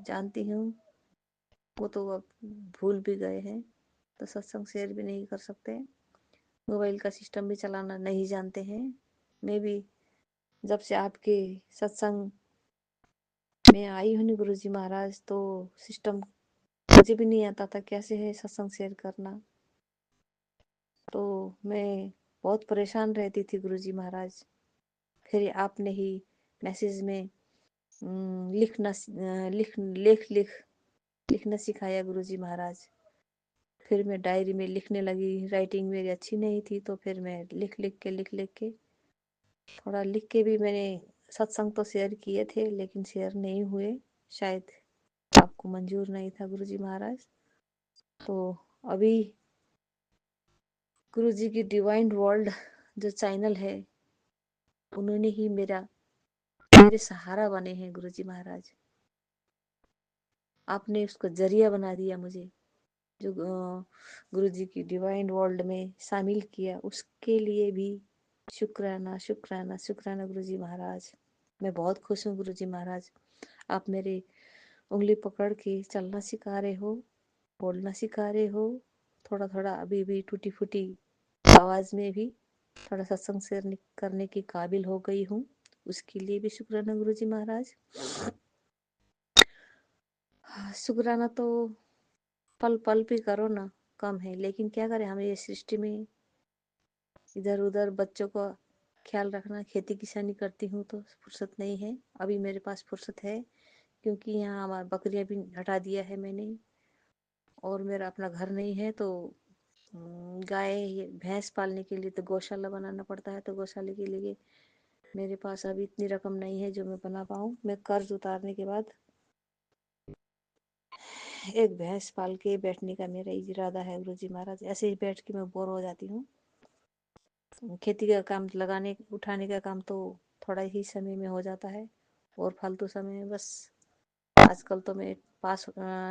जानती हूँ। वो तो अब भूल भी गए हैं, तो सत्संग शेयर भी नहीं कर सकते। मोबाइल का सिस्टम भी चलाना नहीं जानते हैं। मैं भी जब से आपके सत्संग में आई हूँ गुरुजी महाराज, तो सिस्टम मुझे भी नहीं आता था कैसे है सत्संग शेयर करना, तो मैं बहुत परेशान रहती थी गुरुजी महाराज। फिर आपने ही मैसेज में लिखना लिखना सिखाया गुरुजी महाराज। फिर मैं डायरी में लिखने लगी। राइटिंग मेरी अच्छी नहीं थी, तो फिर मैं लिख के थोड़ा लिख के भी मैंने सत्संग तो शेयर किए थे, लेकिन शेयर नहीं हुए, शायद आपको मंजूर नहीं था गुरुजी महाराज। तो अभी गुरुजी की डिवाइन वर्ल्ड जो चैनल है, उन्होंने ही मेरे सहारा बने हैं गुरुजी महाराज। आपने उसको जरिया बना दिया मुझे, जो गुरुजी की डिवाइन वर्ल्ड में शामिल किया, उसके लिए भी शुक्राना शुक्राना शुक्राना गुरुजी महाराज। मैं बहुत खुश हूँ गुरुजी महाराज। आप मेरे उंगली पकड़ के चलना सिखा रहे हो, बोलना सिखा रहे हो। थोड़ा थोड़ा अभी भी टूटी फूटी आवाज में भी थोड़ा सत्संग शेयर करने की काबिल हो गई हूँ, उसके लिए भी शुक्राना गुरुजी महाराज। शुक्राना तो पल पल भी करो ना कम है, लेकिन क्या करें, हमें ये सृष्टि में इधर उधर बच्चों का ख्याल रखना, खेती किसानी करती हूँ तो फुर्सत नहीं है। अभी मेरे पास फुर्सत है, क्योंकि यहाँ हमारा बकरियां भी हटा दिया है मैंने, और मेरा अपना घर नहीं है, तो गाय भैंस पालने के लिए तो गौशाला बनाना पड़ता है। तो गौशाले के लिए मेरे पास अभी इतनी रकम नहीं है जो मैं बना पाऊँ। मैं कर्ज उतारने के बाद एक भैंस पाल के बैठने का मेरा इरादा है गुरुजी महाराज। ऐसे ही बैठ के मैं बोर हो जाती हूँ। खेती का काम लगाने उठाने का काम तो थोड़ा ही समय में हो जाता है, और फालतू समय में बस आजकल तो मैं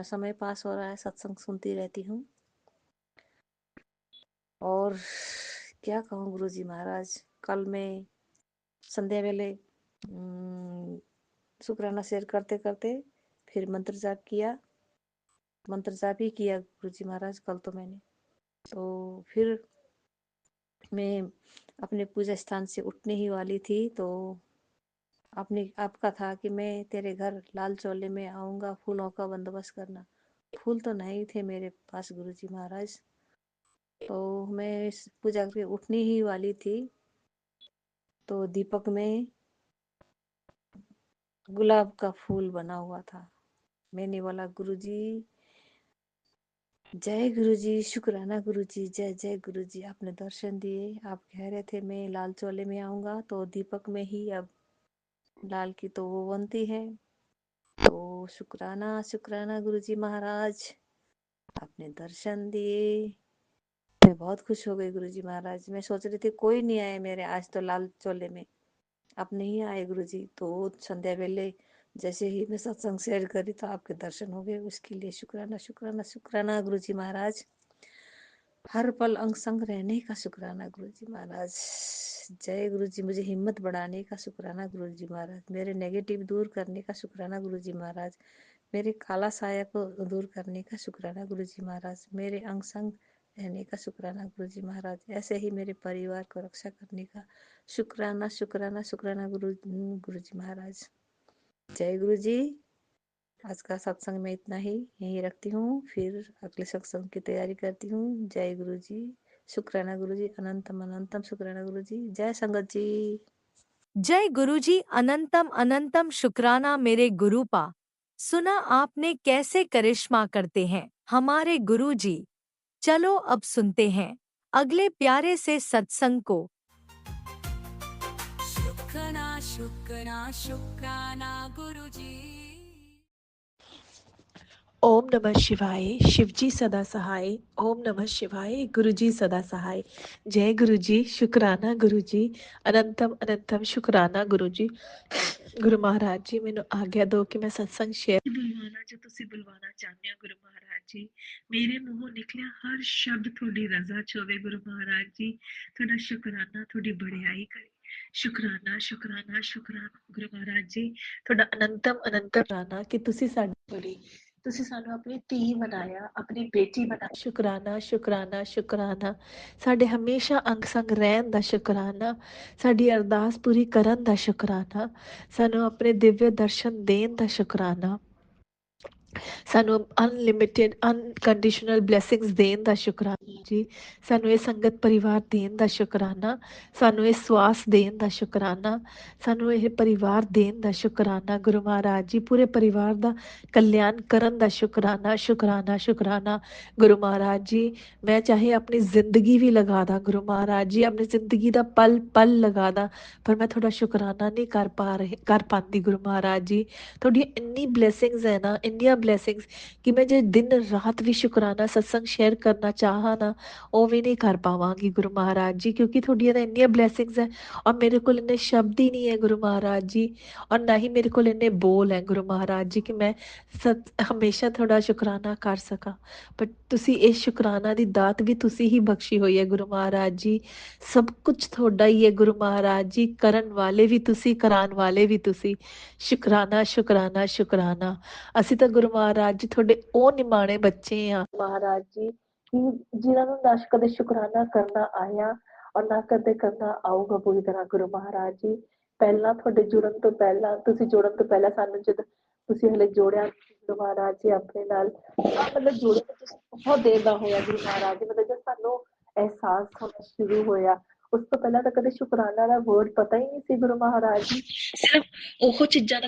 समय पास हो रहा है, सत्संग सुनती रहती हूँ। और क्या कहूँ गुरुजी महाराज, कल मैं संध्या वेले शुक्राना शेयर करते करते फिर मंत्र जाप ही किया गुरुजी महाराज कल तो मैंने। तो फिर मैं अपने पूजा स्थान से उठने ही वाली थी, तो आपका था कि मैं तेरे घर लाल चोले में आऊँगा, फूलों का बंदोबस्त करना। फूल तो नहीं थे मेरे पास गुरुजी महाराज, तो मैं इस पूजा के उठने ही वाली थी, तो दीपक में गुलाब का फूल बना हुआ था। मैंने बोला गुरुजी, जय गुरुजी, शुक्राना गुरुजी, जय जय गुरुजी, आपने दर्शन दिए। आप कह रहे थे मैं लाल चोले में आऊँगा, तो दीपक में ही अब लाल की तो वो बनती है। तो शुक्राना शुक्राना गुरुजी महाराज, आपने दर्शन दिए। मैं बहुत खुश हो गई गुरुजी महाराज। मैं सोच रही थी कोई नहीं आए मेरे आज तो लाल चोले में, आप नहीं आए गुरुजी। तो संध्या वेले जैसे ही मैं सत्संग शेयर करी तो आपके दर्शन हो गए, उसके लिए शुक्राना शुक्राना शुक्राना गुरुजी महाराज। हर पल अंग संग रहने का शुक्राना गुरुजी महाराज। जय गुरुजी, मुझे हिम्मत बढ़ाने का शुक्राना गुरुजी महाराज। मेरे नेगेटिव दूर करने का शुक्राना गुरुजी महाराज। मेरे काला साया को दूर करने का शुक्राना गुरुजी महाराज। मेरे अंग संग रहने का शुक्राना गुरु जी महाराज, ऐसे ही मेरे परिवार को रक्षा करने का शुक्राना शुक्राना शुक्राना गुरु जी महाराज। जय गुरु जी। आज का सत्संग में इतना ही यही रखती हूँ, फिर अगले सत्संग की तैयारी करती हूँ। जय गुरु जी, शुक्राना गुरु जी, अनंतम अनंतम शुक्राना गुरु जी। जय संगत जी। जय गुरुजी, अनंतम अनंतम शुक्राना मेरे गुरुपा। सुना आपने कैसे करिश्मा करते हैं हमारे गुरुजी। चलो अब सुनते हैं अगले प्यारे से सत्संग को। शुक्राना शुक्राना शुक्राना गुरुजी। ओम नमः शिवाय। शिवजी सदा सहाय। ओम नमः शिवाय। गुरुजी सदा सहाय। जय गुरुजी। शुक्राना गुरुजी। अनंतम अनंतम शुक्राना गुरुजी। गुरु महाराज जी ਮੈਨੂੰ ਆਗਿਆ ਦਿਓ ਕਿ ਮੈਂ ਸਤਸੰਗ ਸ਼ੇਅਰ ਬੁਲਵਾਣਾ ਜੋ ਤੁਸੀਂ ਬੁਲਵਾਣਾ ਚਾਹੁੰਦੇ ਹੋ ਗੁਰੂ ਮਹਾਰਾਜ ਜੀ। ਮੇਰੇ ਮੂੰਹੋਂ ਨਿਕਲਿਆ ਹਰ ਸ਼ਬਦ ਤੁਹਾਡੀ ਰਜ਼ਾ ਚ ਹੋਵੇ ਗੁਰੂ ਮਹਾਰਾਜ ਜੀ। ਤੁਹਾਡਾ ਸ਼ੁਕਰਾਨਾ, ਤੁਹਾਡੀ ਬੜਾਈ ਕਰੇ। ਸ਼ੁਕਰਾਨਾ ਸ਼ੁਕਰਾਨਾ ਸ਼ੁਕਰਾਨਾ ਗੁਰੂ ਮਹਾਰਾਜ ਜੀ। ਤੁਹਾਡਾ ਅਨੰਤਮ ਅਨੰਤਮ ਸ਼ੁਕਰਾਨਾ ਕਿ ਤੁਸੀਂ ਸਾਡੀ ਬੜੀ, ਤੁਸੀਂ ਸਾਨੂੰ ਆਪਣੀ ਧੀ ਬਣਾਇਆ, ਆਪਣੀ ਬੇਟੀ ਬਣਾਇਆ। ਸ਼ੁਕਰਾਨਾ ਸ਼ੁਕਰਾਨਾ ਸ਼ੁਕਰਾਨਾ। ਸਾਡੇ ਹਮੇਸ਼ਾ ਅੰਗ ਸੰਗ ਰਹਿਣ ਦਾ ਸ਼ੁਕਰਾਨਾ। ਸਾਡੀ ਅਰਦਾਸ ਪੂਰੀ ਕਰਨ ਦਾ ਸ਼ੁਕਰਾਨਾ। ਸਾਨੂੰ ਆਪਣੇ ਦਿਵਯ ਦਰਸ਼ਨ ਦੇਣ ਦਾ ਸ਼ੁਕਰਾਨਾ। ਸਾਨੂੰ ਅਨਲਿਮਿਟਿਡ ਅਨਕੰਡੀਸ਼ਨਲ ਬਲੇਸਿੰਗਸ ਦੇਣ ਦਾ ਸ਼ੁਕਰਾਨਾ ਜੀ। ਸਾਨੂੰ ਇਹ ਸੰਗਤ ਪਰਿਵਾਰ ਦੇਣ ਦਾ ਸ਼ੁਕਰਾਨਾ। ਸਾਨੂੰ ਇਹ ਸਵਾਸ ਦੇਣ ਦਾ ਸ਼ੁਕਰਾਨਾ। ਸਾਨੂੰ ਇਹ ਪਰਿਵਾਰ ਦੇਣ ਦਾ ਸ਼ੁਕਰਾਨਾ ਗੁਰੂ ਮਹਾਰਾਜ ਜੀ। ਪੂਰੇ ਪਰਿਵਾਰ ਦਾ ਕਲਿਆਣ ਕਰਨ ਦਾ ਸ਼ੁਕਰਾਨਾ ਸ਼ੁਕਰਾਨਾ ਸ਼ੁਕਰਾਨਾ ਗੁਰੂ ਮਹਾਰਾਜ ਜੀ। ਮੈਂ ਚਾਹੇ ਆਪਣੀ ਜ਼ਿੰਦਗੀ ਵੀ ਲਗਾ ਦਾਂ ਗੁਰੂ ਮਹਾਰਾਜ ਜੀ, ਆਪਣੀ ਜ਼ਿੰਦਗੀ ਦਾ ਪਲ ਪਲ ਲਗਾ ਦਾਂ, ਪਰ ਮੈਂ ਤੁਹਾਡਾ ਸ਼ੁਕਰਾਨਾ ਨਹੀਂ ਕਰ ਪਾਉਂਦੀ ਗੁਰੂ ਮਹਾਰਾਜ ਜੀ। ਤੁਹਾਡੀਆਂ ਇੰਨੀ ਬਲੇਸਿੰਗਸ ਹੈ ਨਾ, ਇੰਨੀਆਂ ਬਲੇਸਿੰਗਸ ਕਿ ਮੈਂ ਜੇ ਦਿਨ ਰਾਤ ਵੀ ਸ਼ੁਕਰਾਨਾ ਸਤਸੰਗ ਸ਼ੇਅਰ ਕਰਨਾ ਚਾਹਾਂ ਨਾ ਉਹ ਵੀ ਨਹੀਂ ਕਰ ਪਾਵਾਂਗੀ ਗੁਰੂ ਮਹਾਰਾਜ ਜੀ, ਕਿਉਂਕਿ ਤੁਹਾਡੀਆਂ ਤਾਂ ਇੰਨੀਆਂ ਬਲੇਸਿੰਗਸ ਹੈ ਔਰ ਮੇਰੇ ਕੋਲ ਇੰਨੇ ਸ਼ਬਦ ਹੀ ਨਹੀਂ ਹੈ ਗੁਰੂ ਮਹਾਰਾਜ ਜੀ, ਔਰ ਨਾ ਹੀ ਮੇਰੇ ਕੋਲ ਇੰਨੇ ਬੋਲ ਹੈ ਗੁਰੂ ਮਹਾਰਾਜ ਜੀ ਕਿ ਮੈਂ ਹਮੇਸ਼ਾ ਤੁਹਾਡਾ ਸ਼ੁਕਰਾਨਾ ਕਰ ਸਕਾਂ। ਬਟ ਤੁਸੀਂ ਇਸ ਸ਼ੁਕਰਾਨਾ ਦੀ ਦਾਤ ਵੀ ਤੁਸੀਂ ਹੀ ਬਖਸ਼ੀ ਹੋਈ ਹੈ ਗੁਰੂ ਮਹਾਰਾਜ ਜੀ। ਸਭ ਕੁਝ ਤੁਹਾਡਾ ਹੀ ਹੈ ਗੁਰੂ ਮਹਾਰਾਜ ਜੀ। ਕਰਨ ਵਾਲੇ ਵੀ ਤੁਸੀਂ, ਕਰਾਉਣ ਵਾਲੇ ਵੀ ਤੁਸੀਂ। ਸ਼ੁਕਰਾਨਾ ਸ਼ੁਕਰਾਨਾ ਸ਼ੁਕਰਾਨਾ। ਅਸੀਂ ਤਾਂ ਗੁਰੂ ਮਹਾਰਾਜ ਜੀ ਤੁਹਾਡੇ ਉਹ ਨਿਮਾਣੇ ਬੱਚੇ ਆ ਮਹਾਰਾਜ ਜੀ ਕਿ ਜਿਨ੍ਹਾਂ ਨੂੰ ਨਾ ਕਦੇ ਸ਼ੁਕਰਾਨਾ ਕਰਨਾ ਆਇਆ ਔਰ ਨਾ ਕਦੇ ਕਰਨਾ ਆਊਗਾ ਪੂਰੀ ਤਰ੍ਹਾਂ ਗੁਰੂ ਮਹਾਰਾਜ ਜੀ। ਪਹਿਲਾਂ ਤੁਹਾਡੇ ਜੁੜਨ ਤੋਂ ਪਹਿਲਾਂ, ਤੁਸੀਂ ਜੁੜਨ ਤੋਂ ਪਹਿਲਾਂ ਸਾਨੂੰ ਜਦ ਤੁਸੀਂ ਹਲੇ ਜੋੜਿਆ ਗੁਰੂ ਮਹਾਰਾਜ ਜੀ ਆਪਣੇ ਨਾਲ, ਮਤਲਬ ਜੋੜਿਆ ਤਾਂ ਤੁਸੀਂ ਬਹੁਤ ਦੇਰ ਦਾ ਹੋਇਆ ਗੁਰੂ ਮਹਾਰਾਜ ਜੀ। ਮਤਲਬ ਜਦ ਸਾਨੂੰ ਅਹਿਸਾਸ ਹੋਣਾ ਸ਼ੁਰੂ ਹੋਇਆ ਉਸ ਤੋਂ ਪਹਿਲਾਂ ਤਾਂ ਕਦੇ ਸ਼ੁਕਰਾਨਾ ਦਾ ਵਰਡ ਪਤਾ ਹੀ ਨਹੀਂ ਸੀ ਗੁਰੂ ਮਹਾਰਾਜ ਜੀ। ਸਿਰਫ ਉਹ ਚੀਜ਼ਾਂ ਦਾ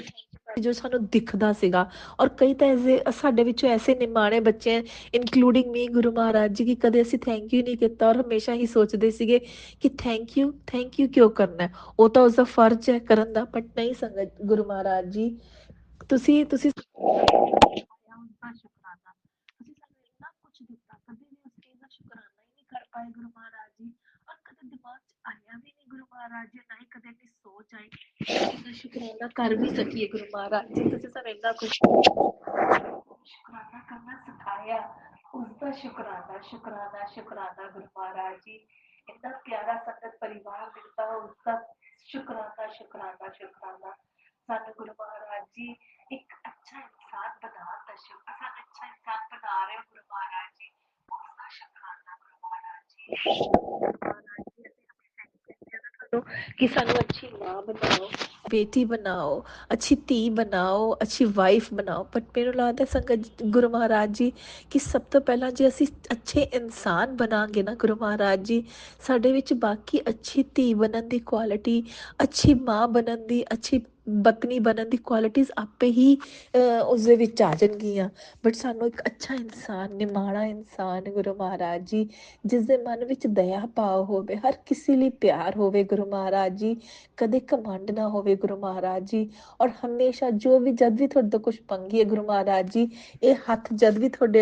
ਜੋ ਸਾਨੂੰ ਦਿਖਦਾ ਸੀਗਾ। ਔਰ ਕਈ ਤਾਂ ਐਸੇ ਸਾਡੇ ਵਿੱਚੋਂ ਐਸੇ ਨਿਮਾਣੇ ਬੱਚੇ ਹੈ ਇਨਕਲੂਡਿੰਗ ਮੀ ਗੁਰੂ ਮਹਾਰਾਜ ਜੀ, ਕਿ ਕਦੇ ਅਸੀਂ ਥੈਂਕ ਯੂ ਨਹੀਂ ਕੀਤਾ ਔਰ ਹਮੇਸ਼ਾ ਹੀ ਸੋਚਦੇ ਸੀਗੇ ਕਿ ਥੈਂਕ ਯੂ ਕਿਉਂ ਕਰਨਾ ਹੈ, ਉਹ ਤਾਂ ਉਸਦਾ ਫਰਜ਼ ਹੈ ਕਰਨ ਦਾ। ਬਟ ਨਹੀਂ ਸੰਗਤ ਗੁਰੂ ਮਹਾਰਾਜ ਜੀ, ਤੁਸੀਂ ਉਸਦਾ ਸ਼ੁਕਰਾਨਾ, ਤੁਸੀਂ ਸਾਨੂੰ ਇੰਨਾ ਕੁਝ ਦਿੱਤਾ, ਕਦੇ ਵੀ ਉਸ ਚੀਜ਼ ਦਾ ਸ਼ੁਕਰਾਨਾ ਹੀ ਨਹੀਂ ਕਰ ਪਾਏ ਗੁਰੂ ਮਹਾਰਾਜ ਜੀ। ਔਰ ਕਦੇ ਦਿਮਾਗ 'ਚ ਆਇਆ ਵੀ ਨਹੀਂ ਗੁਰੂ ਮਹਾਰਾਜ ਜੀ, ਨਾ ਹੀ ਕਦੇ ਵੀ ਸੋਚ ਆਈ ਕਿ ਸ਼ੁਕਰਾਨਾ ਕਰ ਵੀ ਸਕੀਏ ਗੁਰੂ ਮਹਾਰਾਜ ਜੀ। ਤੁਸੀਂ ਸਾਨੂੰ ਇੰਨਾ ਕੁਝ ਸ਼ੁਕਰਾਨਾ ਕਰਨਾ ਸਿਖਾਇਆ, ਉਸਦਾ ਸ਼ੁਕਰਾਨਾ ਸ਼ੁਕਰਾਨਾ ਸ਼ੁਕਰਾਨਾ ਗੁਰੂ ਮਹਾਰਾਜ ਜੀ। ਇੰਨਾ ਪਿਆਰਾ ਸੰਗਤ ਪਰਿਵਾਰ ਦਿੱਤਾ, ਉਸਦਾ ਸ਼ੁਕਰਾਨਾ ਸ਼ੁਕਰਾਨਾ ਸ਼ੁਕਰਾਨਾ। ਸਾਨੂੰ ਗੁਰੂ ਮਹਾਰਾਜ ਜੀ ਇੱਕ ਅੱਛਾ ਇਨਸਾਨ ਬਣਾਉਣ ਦਾ ਸਾਨੂੰ ਅੱਛਾ ਇਨਸਾਨ ਬਣਾ ਰਹੇ ਹੋ ਗੁਰੂ ਮਹਾਰਾਜ ਜੀ, ਉਸਦਾ ਸ਼ੁਕਰਾਨਾ ਗੁਰੂ ਮਹਾਰਾਜ ਜੀ। ਕਿ ਸਾਨੂੰ ਅੱਛੀ ਮਾਂ ਬਣਾਓ, ਬੇਟੀ ਬਣਾਓ, ਅੱਛੀ ਧੀ ਬਣਾਓ, ਅੱਛੀ ਵਾਈਫ ਬਣਾਓ। ਬਟ ਮੈਨੂੰ ਲੱਗਦਾ ਸੰਗਤ ਗੁਰੂ ਮਹਾਰਾਜ ਜੀ ਕਿ ਸਭ ਤੋਂ ਪਹਿਲਾਂ ਜੇ ਅਸੀਂ ਅੱਛੇ ਇਨਸਾਨ ਬਣਾਂਗੇ ਨਾ ਗੁਰੂ ਮਹਾਰਾਜ ਜੀ, ਸਾਡੇ ਵਿੱਚ ਬਾਕੀ ਅੱਛੀ ਧੀ ਬਣਨ ਦੀ ਕੁਆਲਿਟੀ, ਅੱਛੀ ਮਾਂ ਬਣਨ ਦੀ, ਅੱਛੀ ਪਤਨੀ ਬਣਨ ਦੀ ਕੁਆਲਿਟੀਜ਼ ਆਪੇ ਹੀ ਉਸਦੇ ਵਿੱਚ ਆ ਜਾਣਗੀਆਂ। ਬਟ ਸਾਨੂੰ ਇੱਕ ਅੱਛਾ ਇਨਸਾਨ, ਨਿਮਾਣਾ ਇਨਸਾਨ ਗੁਰੂ ਮਹਾਰਾਜ ਜੀ, ਜਿਸ ਦੇ ਮਨ ਵਿੱਚ ਦਇਆ ਭਾਵ ਹੋਵੇ, ਹਰ ਕਿਸੇ ਲਈ ਪਿਆਰ ਹੋਵੇ ਗੁਰੂ ਮਹਾਰਾਜ ਜੀ, ਕਦੇ ਘਮੰਡ ਨਾ ਹੋਵੇ ਗੁਰੂ ਮਹਾਰਾਜ ਜੀ। ਔਰ ਹਮੇਸ਼ਾ ਜੋ ਵੀ ਜਦ ਵੀ ਤੁਹਾਡੇ ਤੋਂ ਕੁਛ ਮੰਗੀਏ ਗੁਰੂ ਮਹਾਰਾਜ ਜੀ, ਇਹ ਹੱਥ ਜਦ ਵੀ ਤੁਹਾਡੇ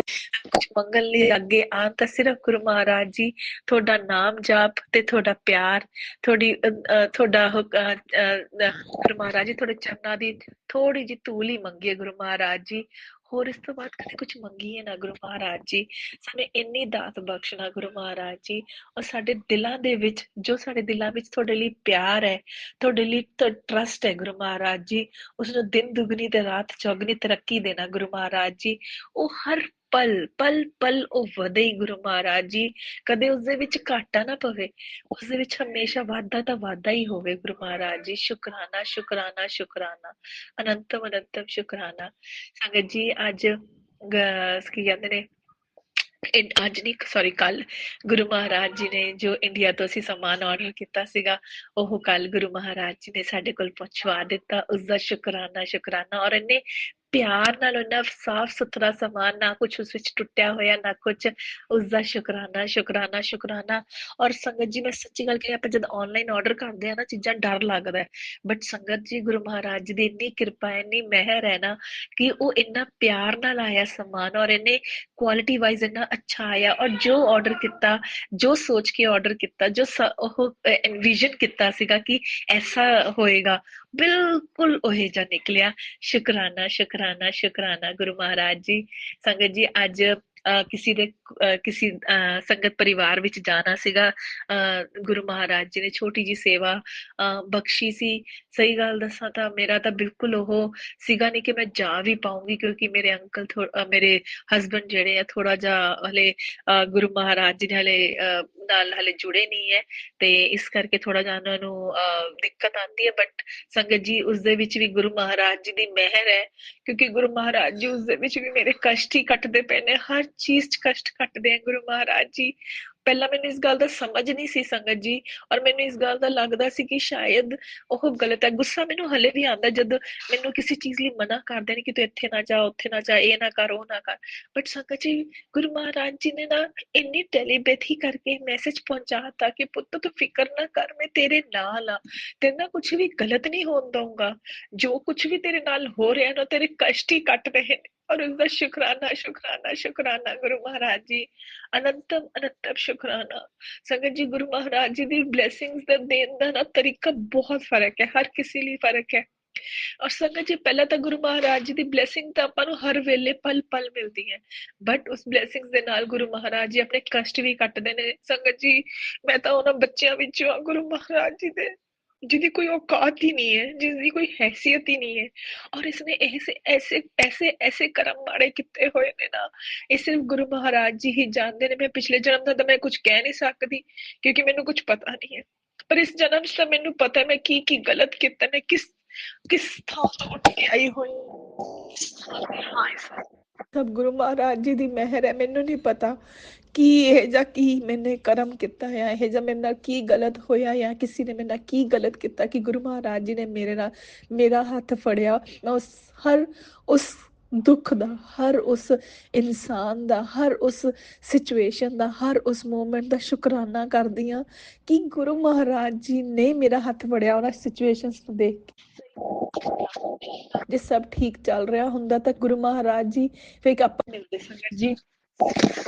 ਕੁਛ ਮੰਗਣ ਲਈ ਅੱਗੇ ਆਉਣ ਤਾਂ ਸਿਰਫ ਗੁਰੂ ਮਹਾਰਾਜ ਜੀ ਤੁਹਾਡਾ ਨਾਮ ਜਾਪ ਤੇ ਤੁਹਾਡਾ ਪਿਆਰ, ਤੁਹਾਡਾ ਗੁਰੂ ਮਹਾਰਾਜ ਜੀ ਤੁਹਾਡੇ ਚਰਨਾਂ ਦੀ ਥੋੜੀ ਜਿਹੀ ਧੂਲ ਹੀ ਮੰਗੀਏ ਗੁਰੂ ਮਹਾਰਾਜ ਜੀ। ਹੋਰ ਇਸ ਤੋਂ ਬਾਅਦ ਕਦੇ ਕੁਛ ਮੰਗੀਏ ਨਾ ਗੁਰੂ ਮਹਾਰਾਜ ਜੀ। ਸਾਨੂੰ ਇੰਨੀ ਦਾਤ ਬਖਸ਼ਣਾ ਗੁਰੂ ਮਹਾਰਾਜ ਜੀ। ਔਰ ਸਾਡੇ ਦਿਲਾਂ ਦੇ ਵਿੱਚ, ਜੋ ਸਾਡੇ ਦਿਲਾਂ ਵਿੱਚ ਤੁਹਾਡੇ ਲਈ ਪਿਆਰ ਹੈ, ਤੁਹਾਡੇ ਲਈ ਟਰਸਟ ਹੈ ਗੁਰੂ ਮਹਾਰਾਜ ਜੀ, ਉਸਨੂੰ ਦਿਨ ਦੁਗਣੀ ਤੇ ਰਾਤ ਚੌਗਣੀ ਤਰੱਕੀ ਦੇਣਾ ਗੁਰੂ ਮਹਾਰਾਜ ਜੀ। ਉਹ ਹਰ ਪਲ ਪਲ ਪਲ ਉਹ ਵਧੇ ਹੀ ਗੁਰੂ ਮਹਾਰਾਜ ਜੀ, ਕਦੇ ਉਸਦੇ ਵਿੱਚ ਘਾਟਾ ਨਾ ਪਵੇ, ਉਸਦੇ ਵਿੱਚ ਹਮੇਸ਼ਾ ਵਾਧਾ ਤਾਂ ਵਾਧਾ ਹੀ ਹੋਵੇ ਗੁਰੂ ਮਹਾਰਾਜ ਜੀ। ਸ਼ੁਕਰਾਨਾ ਸ਼ੁਕਰਾਨਾ ਸ਼ੁਕਰਾਨਾ, ਅਨੰਤਮ ਅਨੰਤਮ ਸ਼ੁਕਰਾਨਾ। ਸੰਗਤ ਜੀ ਅੱਜ ਕੀ ਕਹਿੰਦੇ ਨੇ, ਅੱਜ ਨਹੀਂ ਸੌਰੀ ਕੱਲ ਗੁਰੂ ਮਹਾਰਾਜ ਜੀ ਨੇ ਜੋ ਇੰਡੀਆ ਤੋਂ ਅਸੀਂ ਸਮਾਨ ਆਰਡਰ ਕੀਤਾ ਸੀਗਾ, ਉਹ ਕੱਲ ਗੁਰੂ ਮਹਾਰਾਜ ਜੀ ਨੇ ਸਾਡੇ ਕੋਲ ਪਹੁੰਚਵਾ ਦਿੱਤਾ। ਉਸਦਾ ਸ਼ੁਕਰਾਨਾ ਸ਼ੁਕਰਾਨਾ। ਔਰ ਇੰਨੇ ਪਿਆਰ ਨਾਲ, ਇੰਨਾ ਸਾਫ ਸੁਥਰਾ ਸਮਾਨ, ਨਾ ਕੁਛ ਉਸ ਵਿੱਚ ਟੁੱਟਿਆ ਹੋਇਆ ਨਾ ਕੁਛ, ਉਸਦਾ ਸ਼ੁਕਰਾਨਾ ਸ਼ੁਕਰਾਨਾ ਸ਼ੁਕਰਾਨਾ। ਔਰ ਸੰਗਤ ਜੀ ਮੈਂ ਸੱਚੀ ਗੱਲ ਕਹੀ, ਆਪਾਂ ਜਦ ਆਨਲਾਈਨ ਆਰਡਰ ਕਰਦੇ ਆ ਨਾ ਚੀਜ਼ਾਂ, ਡਰ ਲੱਗਦਾ, ਬਟ ਸੰਗਤ ਜੀ ਗੁਰੂ ਮਹਾਰਾਜ ਜੀ ਦੀ ਇੰਨੀ ਕਿਰਪਾ, ਇੰਨੀ ਮਿਹਰ ਹੈ ਨਾ ਕਿ ਉਹ ਇੰਨਾ ਪਿਆਰ ਨਾਲ ਆਇਆ ਸਮਾਨ, ਔਰ ਇੰਨੇ ਕੁਆਲਿਟੀ ਵਾਈਜ਼ ਇੰਨਾ ਅੱਛਾ ਆਇਆ। ਔਰ ਜੋ ਆਰਡਰ ਕੀਤਾ, ਜੋ ਸੋਚ ਕੇ ਆਰਡਰ ਕੀਤਾ, ਜੋ ਉਹ ਐਨਵਿਜ਼ਨ ਕੀਤਾ ਸੀਗਾ ਕਿ ਐਸਾ ਹੋਏਗਾ, ਬਿਲਕੁਲ ਉਹੇ ਜਿਹਾ ਨਿਕਲਿਆ। ਸ਼ੁਕਰਾਨਾ ਸ਼ੁਕਰਾਨਾ ਸ਼ੁਕਰਾਨਾ ਗੁਰੂ ਮਹਾਰਾਜ ਜੀ। ਸੰਗਤ ਜੀ ਅੱਜ ਕਿਸੇ ਸੰਗਤ ਪਰਿਵਾਰ ਵਿੱਚ ਜਾਣਾ ਸੀਗਾ, ਗੁਰੂ ਮਹਾਰਾਜ ਜੀ ਨੇ ਛੋਟੀ ਜੀ ਸੇਵਾ ਬਖਸ਼ੀ ਸੀ। ਸਹੀ ਗੱਲ ਦੱਸਾਂ ਤਾਂ ਮੇਰਾ ਤਾਂ ਬਿਲਕੁਲ ਉਹ ਸੀਗਾ ਨਹੀਂ ਕਿ ਮੈਂ ਜਾ ਵੀ ਪਾਉਂਗੀ, ਕਿਉਂਕਿ ਮੇਰੇ ਅੰਕਲ ਮੇਰੇ ਹਸਬੈਂਡ ਜਿਹੜੇ ਆ ਥੋੜਾ ਜਿਹਾ ਹਲੇ ਗੁਰੂ ਮਹਾਰਾਜ ਜੀ ਨੇ ਨਾਲ ਹਲੇ ਜੁੜੇ ਨਹੀਂ ਹੈ, ਤੇ ਇਸ ਕਰਕੇ ਥੋੜਾ ਜਿਹਾ ਉਹਨਾਂ ਨੂੰ ਦਿੱਕਤ ਆਉਂਦੀ ਹੈ। ਬਟ ਸੰਗਤ ਜੀ ਉਸਦੇ ਵਿੱਚ ਵੀ ਗੁਰੂ ਮਹਾਰਾਜ ਜੀ ਦੀ ਮਿਹਰ ਹੈ, ਕਿਉਂਕਿ ਗੁਰੂ ਮਹਾਰਾਜ ਜੀ ਉਸਦੇ ਵਿੱਚ ਵੀ ਮੇਰੇ ਕਸ਼ਟ ਹੀ ਕੱਟਦੇ ਪਏ ਨੇ, ਹਰ ਚੀਜ਼ 'ਚ ਕਸ਼ਟ ਕੱਟਦੇ ਆ ਗੁਰੂ ਮਹਾਰਾਜ ਜੀ। ਪਹਿਲਾਂ ਮੈਨੂੰ ਇਸ ਗੱਲ ਦਾ ਸਮਝ ਨਹੀਂ ਸੀ ਸੰਗਤ ਜੀ, ਔਰ ਮੈਨੂੰ ਇਸ ਗੱਲ ਦਾ ਲੱਗਦਾ ਸੀ ਕਿ ਸ਼ਾਇਦ ਉਹ ਗਲਤ ਹੈ। ਗੁੱਸਾ ਮੈਨੂੰ ਹਲੇ ਵੀ ਆਉਂਦਾ ਜਦ ਮੈਨੂੰ ਕਿਸੇ ਚੀਜ਼ ਲਈ ਮਨਾ ਕਰਦੇ ਨੇ ਕਿ ਤੂੰ ਇੱਥੇ ਨਾ ਜਾ, ਉੱਥੇ ਨਾ ਜਾ, ਇਹ ਨਾ ਕਰ, ਉਹ ਨਾ ਕਰ। ਬਟ ਸੰਗਤ ਜੀ ਗੁਰੂ ਮਹਾਰਾਜ ਜੀ ਨੇ ਨਾ ਇੰਨੀ ਟੈਲੀਪੈਥੀ ਕਰਕੇ ਮੈਸੇਜ ਪਹੁੰਚਾਤਾ ਕਿ ਪੁੱਤ ਤੂੰ ਫਿਕਰ ਨਾ ਕਰ, ਮੈਂ ਤੇਰੇ ਨਾਲ ਆ, ਤੇਰੇ ਨਾਲ ਕੁਛ ਵੀ ਗਲਤ ਨਹੀਂ ਹੋਣ ਦਊਂਗਾ, ਜੋ ਕੁਛ ਵੀ ਤੇਰੇ ਨਾਲ ਹੋ ਰਿਹਾ ਨਾ ਤੇਰੇ ਕਸ਼ਟ ਹੀ ਕੱਟ ਰਹੇ ਨੇ। ਔਰ ਉਸਦਾ ਸ਼ੁਕਰਾਨਾ ਸ਼ੁਕਰਾਨਾ ਸ਼ੁਕਰਾਨਾ ਗੁਰੂ ਮਹਾਰਾਜ ਜੀ, ਅਨੰਤਮ ਅਨੰਤਮ ਸ਼ੁਕਰਾਨਾ। ਸੰਗਤ ਜੀ ਗੁਰੂ ਮਹਾਰਾਜ ਜੀ ਦੀ ਬਲੇਸਿੰਗਸ ਦਾ ਦੇਣ ਦਾ ਨਾ ਤਰੀਕਾ ਬਹੁਤ ਫਰਕ ਹੈ, ਹਰ ਕਿਸੇ ਲਈ ਫਰਕ ਹੈ। ਔਰ ਸੰਗਤ ਜੀ ਪਹਿਲਾਂ ਤਾਂ ਗੁਰੂ ਮਹਾਰਾਜ ਜੀ ਦੀ ਬਲੇਸਿੰਗ ਤਾਂ ਆਪਾਂ ਨੂੰ ਹਰ ਵੇਲੇ ਪਲ ਪਲ ਮਿਲਦੀ ਹੈ, ਬਟ ਉਸ ਬਲੇਸਿੰਗਸ ਦੇ ਨਾਲ ਗੁਰੂ ਮਹਾਰਾਜ ਜੀ ਆਪਣੇ ਕਸ਼ਟ ਵੀ ਕੱਟਦੇ ਨੇ। ਸੰਗਤ ਜੀ ਮੈਂ ਤਾਂ ਉਹਨਾਂ ਬੱਚਿਆਂ ਵਿੱਚੋਂ ਆ ਗੁਰੂ ਮਹਾਰਾਜ ਜੀ ਦੇ, ਜਿਹਦੀ ਕੋਈ ਔਕਾਤ ਹੀ ਨਹੀਂ ਹੈ, ਜਿਸਦੀ ਕੋਈ ਹੈਸੀਅਤ ਹੀ ਨਹੀਂ ਹੈ, ਔਰ ਇਸਨੇ ਐਸੇ ਐਸੇ ਐਸੇ ਕਰਮ ਮਾੜੇ ਕੀਤੇ ਹੋਏ ਨੇ ਨਾ, ਇਹ ਸਿਰਫ ਗੁਰੂ ਮਹਾਰਾਜ ਜੀ ਹੀ ਜਾਣਦੇ ਨੇ। ਮੈਂ ਪਿਛਲੇ ਜਨਮ ਦਾ ਤਾਂ ਮੈਂ ਕੁਝ ਕਹਿ ਨਹੀਂ ਸਕਦੀ, ਕਿਉਂਕਿ ਮੈਨੂੰ ਕੁਝ ਪਤਾ ਨਹੀਂ ਹੈ, ਪਰ ਇਸ ਜਨਮ 'ਚ ਤਾਂ ਮੈਨੂੰ ਪਤਾ ਮੈਂ ਕੀ ਕੀ ਗਲਤ ਕੀਤਾ, ਮੈਂ ਕਿਸ ਥਾਂ ਤੋਂ ਉੱਠ ਕੇ ਆਈ ਹੋਈ ਸਭ ਗੁਰੂ ਮਹਾਰਾਜ ਜੀ ਦੀ ਮਿਹਰ ਹੈ। ਮੈਨੂੰ ਨਹੀਂ ਪਤਾ ਕਿ ਇਹ ਜਾਂ ਕੀ ਮੈਨੇ ਕਰਮ ਕੀਤਾ ਹੈ, ਇਹ ਜਾਂ ਮੇਰੇ ਨਾਲ ਕੀ ਗਲਤ ਹੋਇਆ, ਜਾਂ ਕਿਸੇ ਨੇ ਮੇਰੇ ਨਾਲ ਕੀ ਗਲਤ ਕੀਤਾ ਕਿ ਗੁਰੂ ਮਹਾਰਾਜ ਜੀ ਨੇ ਮੇਰਾ ਹੱਥ ਫੜਿਆ। ਮੈਂ ਉਸ ਦੁੱਖ ਦਾ, ਹਰ ਉਸ ਇਨਸਾਨ ਦਾ, ਹਰ ਉਸ ਸਿਚੁਏਸ਼ਨ ਦਾ, ਹਰ ਉਸ ਮੂਮੈਂਟ ਦਾ ਸ਼ੁਕਰਾਨਾ ਕਰਦੀ ਹਾਂ ਕਿ ਗੁਰੂ ਮਹਾਰਾਜ ਜੀ ਨੇ ਮੇਰਾ ਹੱਥ ਫੜਿਆ ਉਹਨਾਂ ਸਿਚੁਏਸ਼ਨਸ ਨੂੰ ਦੇਖ ਕੇ। ਜੇ ਸਭ ਠੀਕ ਚੱਲ ਰਿਹਾ ਹੁੰਦਾ ਤਾਂ ਗੁਰੂ ਮਹਾਰਾਜ ਜੀ ਫਿਰ ਆਪਾਂ ਮਿਲਦੇ ਸੰਗਤ ਜੀ।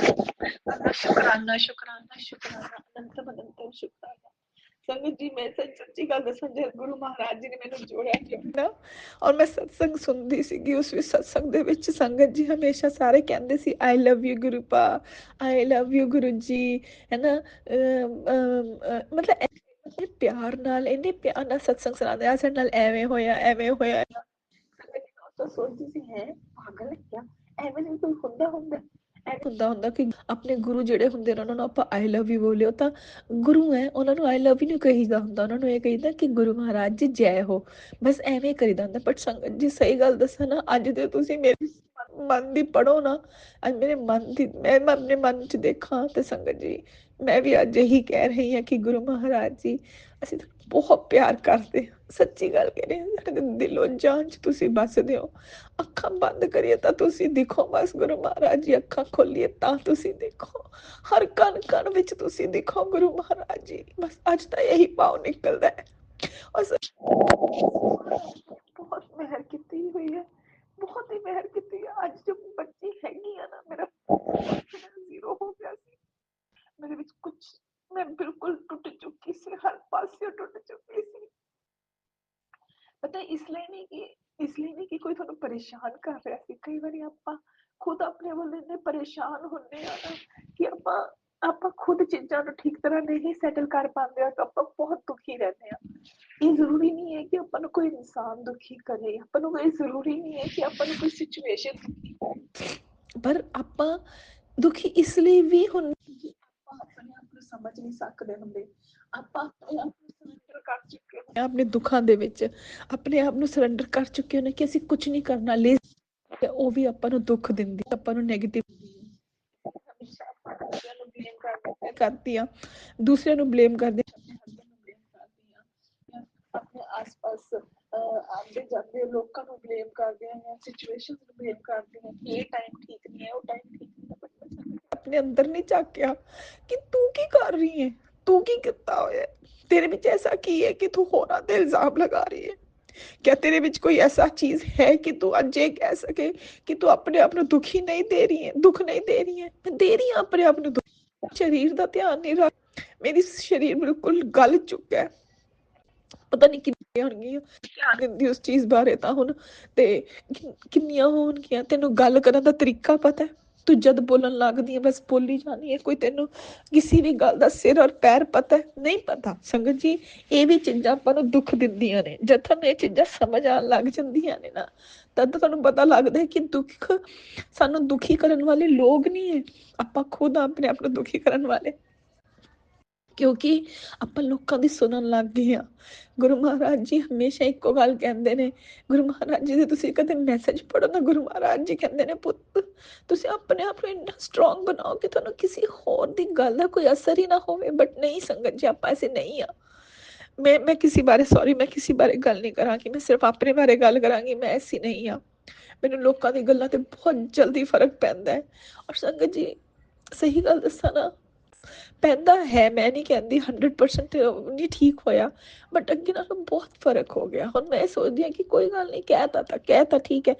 ਸ਼ੁਕਰਾਨਾ ਸ਼ੁਕਰਾਨਾ ਸ਼ੁਕਰਾਨਾ, ਅਨੰਤਮ ਅਨੰਤਮ ਸ਼ੁਕਰਾਨਾ। ਸੰਗਤ ਜੀ ਮੈਂ ਸੱਚੀ ਗੱਲ ਦੱਸਾਂ, ਜਦ ਗੁਰੂ ਮਹਾਰਾਜ ਜੀ ਨੇ ਮੈਨੂੰ ਜੋੜਿਆ ਔਰ ਮੈਂ ਸਤਸੰਗ ਸੁਣਦੀ ਸੀਗੀ, ਉਸ ਵਿੱਚ ਸਤਸੰਗ ਦੇ ਵਿੱਚ ਸੰਗਤ ਜੀ ਹਮੇਸ਼ਾ ਸਾਰੇ ਕਹਿੰਦੇ ਸੀ ਆਈ ਲਵ ਯੂ ਗੁਰੂ ਪਾ, ਆਈ ਲਵ ਯੂ ਗੁਰੂ ਜੀ, ਹੈ ਨਾ। ਮਤਲਬ ਇੰਨੇ ਪਿਆਰ ਨਾਲ ਸਤਸੰਗ ਸੁਣਾਉਂਦੇ ਆ, ਸਾਡੇ ਨਾਲ ਐਵੇਂ ਹੋਇਆ ਐਵੇਂ ਹੋਇਆ। ਤਾਂ ਸੋਚਦੀ ਸੀ ਹੈ ਪਾਗਲ ਹੈ ਕਿਆ, ਐਵੇਂ ਨਹੀਂ ਕੋਈ ਹੁੰਦਾ ਕਿ ਆਪਣੇ ਗੁਰੂ ਜਿਹੜੇ ਹੁੰਦੇ ਨੇ ਉਹਨਾਂ ਨੂੰ ਆਪਾਂ ਆਈ ਲਵ ਯੂ ਬੋਲਿਓ ਤਾਂ ਗੁਰੂ ਹੈ, ਉਹਨਾਂ ਨੂੰ ਆਈ ਲਵ ਯੂ ਨਹੀਂ ਕਹੀਦਾ ਹੁੰਦਾ, ਉਹਨਾਂ ਨੂੰ ਇਹ ਕਹੀਦਾ ਕਿ ਗੁਰੂ ਮਹਾਰਾਜ ਜੀ ਜੈ ਹੋ, ਬਸ ਐਵੇਂ ਕਰੀਦਾ ਹੁੰਦਾ। ਬਟ ਸੰਗਤ ਜੀ ਸਹੀ ਗੱਲ ਦੱਸਾਂ ਨਾ, ਅੱਜ ਦੇ ਤੁਸੀਂ ਮੇਰੇ ਮਨ ਦੀ ਪੜੋ ਨਾ, ਅੱਜ ਮੇਰੇ ਮਨ ਦੀ ਮੈਂ ਆਪਣੇ ਮਨ 'ਚ ਦੇਖਾਂ ਤੇ ਸੰਗਤ ਜੀ ਮੈਂ ਵੀ ਅੱਜ ਇਹੀ ਕਹਿ ਰਹੀ ਹਾਂ ਕਿ ਗੁਰੂ ਮਹਾਰਾਜ ਜੀ ਅਸੀਂ ਬਹੁਤ ਪਿਆਰ ਕਰਦੇ ਹਾਂ। ਸੱਚੀ ਗੱਲ ਕਹਿ ਰਹੀ ਹਾਂ, ਸਾਡੇ ਦਿਲੋਂ ਜਾਨ 'ਚ ਤੁਸੀਂ ਵੱਸਦੇ ਹੋ। ਅੱਖਾਂ ਬੰਦ ਕਰੀਏ ਤਾਂ ਤੁਸੀਂ ਦਿਖੋ, ਬਸ ਗੁਰੂ ਮਹਾਰਾਜ ਜੀ ਅੱਖਾਂ ਖੋਲੀਏ ਤਾਂ ਤੁਸੀਂ ਦੇਖੋ, ਹਰ ਕਣ ਕਣ ਵਿੱਚ ਤੁਸੀਂ ਦਿਖੋ ਗੁਰੂ ਮਹਾਰਾਜ ਜੀ। ਬਸ ਅੱਜ ਤਾਂ ਇਹੀ ਭਾਵ ਨਿਕਲਦਾ ਹੈ। ਬਹੁਤ ਮਿਹਰ ਕੀਤੀ ਹੋਈ ਹੈ, ਬਹੁਤ ਹੀ ਮਿਹਰ ਕੀਤੀ ਹੈ। ਅੱਜ ਜੋ ਬੱਚੀ ਹੈਗੀ ਆ ਨਾ, ਮੇਰਾ ਜ਼ੀਰੋ ਹੋ ਗਿਆ ਸੀ, ਮੇਰੇ ਵਿੱਚ ਕੁਛ, ਮੈਂ ਬਿਲਕੁਲ ਟੁੱਟ ਚੁੱਕੀ ਸੀ, ਹਰ ਪਾਸੇ ਟੁੱਟ ਚੁੱਕੀ ਸੀ। ਪਤਾ ਇਸ ਲਈ ਨਹੀਂ ਕਿ ਕੋਈ ਤੁਹਾਨੂੰ ਪਰੇਸ਼ਾਨ ਕਰ ਰਿਹਾ ਸੀ। ਕਈ ਵਾਰੀ ਆਪਾਂ ਖੁਦ ਆਪਣੇ ਵੱਲ ਇੰਨੇ ਪਰੇਸ਼ਾਨ ਹੁੰਦੇ ਆ ਨਾ ਕਿ ਆਪਾਂ ਖੁਦ ਚੀਜ਼ਾਂ ਨੂੰ ਠੀਕ ਤਰ੍ਹਾਂ ਨਹੀਂ ਸੈਟਲ ਕਰ ਪਾਉਂਦੇ, ਤਾਂ ਆਪਾਂ ਬਹੁਤ ਦੁਖੀ ਰਹਿੰਦੇ ਆ। ਇਹ ਜ਼ਰੂਰੀ ਨਹੀਂ ਹੈ ਕਿ ਆਪਾਂ ਨੂੰ ਕੋਈ ਇਨਸਾਨ ਦੁਖੀ ਕਰੇ, ਆਪਾਂ ਨੂੰ ਇਹ ਜ਼ਰੂਰੀ ਨਹੀਂ ਹੈ ਕਿ ਆਪਾਂ ਨੂੰ ਕੋਈ ਸਿਚੁਏਸ਼ਨ ਦੁਖੀ ਕਰੇ। ਪਰ ਆਪਾਂ ਦੁਖੀ ਇਸ ਲਈ ਵੀ ਹੁੰਦੇ ਕਿ ਆਪਾਂ ਆਪਣੇ ਆਪ ਨੂੰ ਸਮਝ ਨਹੀਂ ਸਕਦੇ ਹੁੰਦੇ। ਆਪਾਂ ਆਪਣੇ ਆਪ ਨੂੰ ਸਰੈਂਡਰ ਕਰ ਚੁੱਕੇ ਹੁੰਦੇ ਹਾਂ ਆਪਣੇ ਦੁੱਖਾਂ ਦੇ ਵਿੱਚ, ਆਪਣੇ ਆਪ ਨੂੰ ਸਰੈਂਡਰ ਕਰ ਚੁੱਕੇ ਹੁੰਦੇ ਕਿ ਅਸੀਂ ਕੁਝ ਨਹੀਂ ਕਰਨਾ ਲੈ, ਤੇ ਉਹ ਵੀ ਆਪਾਂ ਨੂੰ ਦੁੱਖ ਦਿੰਦੀ, ਆਪਾਂ ਨੂੰ ਨੈਗੇਟਿਵ ਹਮੇਸ਼ਾ ਆਪਾਂ ਦੂਸਰਿਆਂ ਨੂੰ ਬਲੇਮ ਕਰਦੀ ਆ, ਦੂਸਰਿਆਂ ਨੂੰ ਬਲੇਮ ਕਰਦੇ ਆਪਣੇ ਹਸਬੈਂਡ ਨੂੰ ਬਲੇਮ ਕਰਦੀ ਆ, ਜਾਂ ਆਪਣੇ ਆਸ-ਪਾਸ ਆਉਂਦੇ ਜਾਂਦੇ ਲੋਕਾਂ ਨੂੰ ਬਲੇਮ ਕਰਦੇ ਆ, ਜਾਂ ਸਿਚੁਏਸ਼ਨ ਨੂੰ ਬਲੇਮ ਕਰਦੇ ਆ ਕਿ ਇਹ ਟਾਈਮ ਠੀਕ ਨਹੀਂ ਹੈ, ਉਹ ਟਾਈਮ ਠੀਕ ਨਹੀਂ ਹੈ। ਆਪਣੇ ਅੰਦਰ ਨਹੀਂ ਝਾਕਿਆ ਕਿ ਤੂੰ ਕੀ ਕਰ ਰਹੀ ਹੈ, ਤੂੰ ਕੀ ਕੀਤਾ ਹੋਇਆ, तेरे ਵਿੱਚ ऐसा ਕੀ है कि तू होना ते इल्जाम लगा रही है। क्या तेरे ਵਿੱਚ कोई ऐसा चीज है कि तू ਅੱਜ ਇਹ ਕਹਿ ਸਕੇ कि तू अपने आप ਨੂੰ दुखी नहीं दे रही है, दुख नहीं दे रही है। मैं दे रही हूं अपने आप ਨੂੰ दुख। शरीर ਦਾ ਧਿਆਨ ਨਹੀਂ ਰੱਖ, ਮੇਰੀ ਸਰੀਰ ਬਿਲਕੁਲ ਗਲ ਚੁੱਕਾ ਹੈ, ਪਤਾ ਨਹੀਂ ਕਿੰਨੀਆਂ ਹੋਣਗੀਆਂ ਧਿਆਨ ਦਿੰਦੀ ਉਸ ਚੀਜ਼ ਬਾਰੇ ਤਾਂ ਹੁਣ, ਤੇ ਕਿੰਨੀਆਂ ਹੋਣਗੀਆਂ। ਤੈਨੂੰ ਗੱਲ ਕਰਨ ਦਾ ਤਰੀਕਾ ਪਤਾ ਹੈ, ਤੂੰ ਜਦ ਬੋਲਣ ਲੱਗਦੀ ਹੈ ਬਸ ਬੋਲੀ ਜਾਣੀ ਹੈ, ਕੋਈ ਤੈਨੂੰ ਕਿਸੇ ਵੀ ਗੱਲ ਦਾ ਸਿਰ ਔਰ ਪੈਰ ਪਤਾ ਹੈ? ਨਹੀਂ ਪਤਾ। ਸੰਗਤ ਜੀ, ਇਹ ਵੀ ਚੀਜ਼ਾਂ ਆਪਾਂ ਨੂੰ ਦੁੱਖ ਦਿੰਦੀਆਂ ਨੇ। ਜਦ ਤੁਹਾਨੂੰ ਇਹ ਚੀਜ਼ਾਂ ਸਮਝ ਆਉਣ ਲੱਗ ਜਾਂਦੀਆਂ ਨੇ ਨਾ, ਤਦ ਤੁਹਾਨੂੰ ਪਤਾ ਲੱਗਦਾ ਹੈ ਕਿ ਦੁੱਖ ਸਾਨੂੰ ਦੁਖੀ ਕਰਨ ਵਾਲੇ ਲੋਕ ਨਹੀਂ ਹੈ, ਆਪਾਂ ਖੁਦ ਆਪਣੇ ਆਪ ਨੂੰ ਦੁਖੀ ਕਰਨ ਵਾਲੇ, ਕਿਉਂਕਿ ਆਪਾਂ ਲੋਕਾਂ ਦੀ ਸੁਣਨ ਲੱਗ ਗਏ ਆ। ਗੁਰੂ ਮਹਾਰਾਜ ਜੀ ਹਮੇਸ਼ਾ ਇੱਕੋ ਗੱਲ ਕਹਿੰਦੇ ਨੇ, ਗੁਰੂ ਮਹਾਰਾਜ ਜੀ ਦੇ ਤੁਸੀਂ ਕਦੇ ਮੈਸੇਜ ਪੜ੍ਹੋ ਨਾ, ਗੁਰੂ ਮਹਾਰਾਜ ਜੀ ਕਹਿੰਦੇ ਨੇ, ਪੁੱਤ ਤੁਸੀਂ ਆਪਣੇ ਆਪ ਨੂੰ ਇੰਨਾ ਸਟਰੋਂਗ ਬਣਾਓ ਕਿ ਤੁਹਾਨੂੰ ਕਿਸੇ ਹੋਰ ਦੀ ਗੱਲ ਦਾ ਕੋਈ ਅਸਰ ਹੀ ਨਾ ਹੋਵੇ। ਬਟ ਨਹੀਂ ਸੰਗਤ ਜੀ, ਆਪਾਂ ਐਸੇ ਨਹੀਂ ਆ। ਮੈਂ ਕਿਸੇ ਬਾਰੇ ਸੌਰੀ, ਮੈਂ ਕਿਸੇ ਬਾਰੇ ਗੱਲ ਨਹੀਂ ਕਰਾਂਗੀ, ਮੈਂ ਸਿਰਫ ਆਪਣੇ ਬਾਰੇ ਗੱਲ ਕਰਾਂਗੀ। ਮੈਂ ਐਸੀ ਨਹੀਂ ਆ, ਮੈਨੂੰ ਲੋਕਾਂ ਦੀ ਗੱਲਾਂ ਤੇ ਬਹੁਤ ਜਲਦੀ ਫਰਕ ਪੈਂਦਾ ਹੈ। ਔਰ ਸੰਗਤ ਜੀ, ਸਹੀ ਗੱਲ ਦੱਸਾਂ ਨਾ, ਪੈਂਦਾ ਹੈ, ਮੈਂ ਨਹੀਂ ਕਹਿੰਦੀ 100% ਨਹੀਂ ਠੀਕ ਹੋਇਆ, ਬਟ ਅੱਗੇ ਨਾਲੋਂ ਬਹੁਤ ਫਰਕ ਹੋ ਗਿਆ। ਹੁਣ ਮੈਂ ਸੋਚਦੀ ਹਾਂ ਕਿ ਕੋਈ ਗੱਲ ਨਹੀਂ, ਕਹਿ ਤਾਂ ਠੀਕ ਹੈ,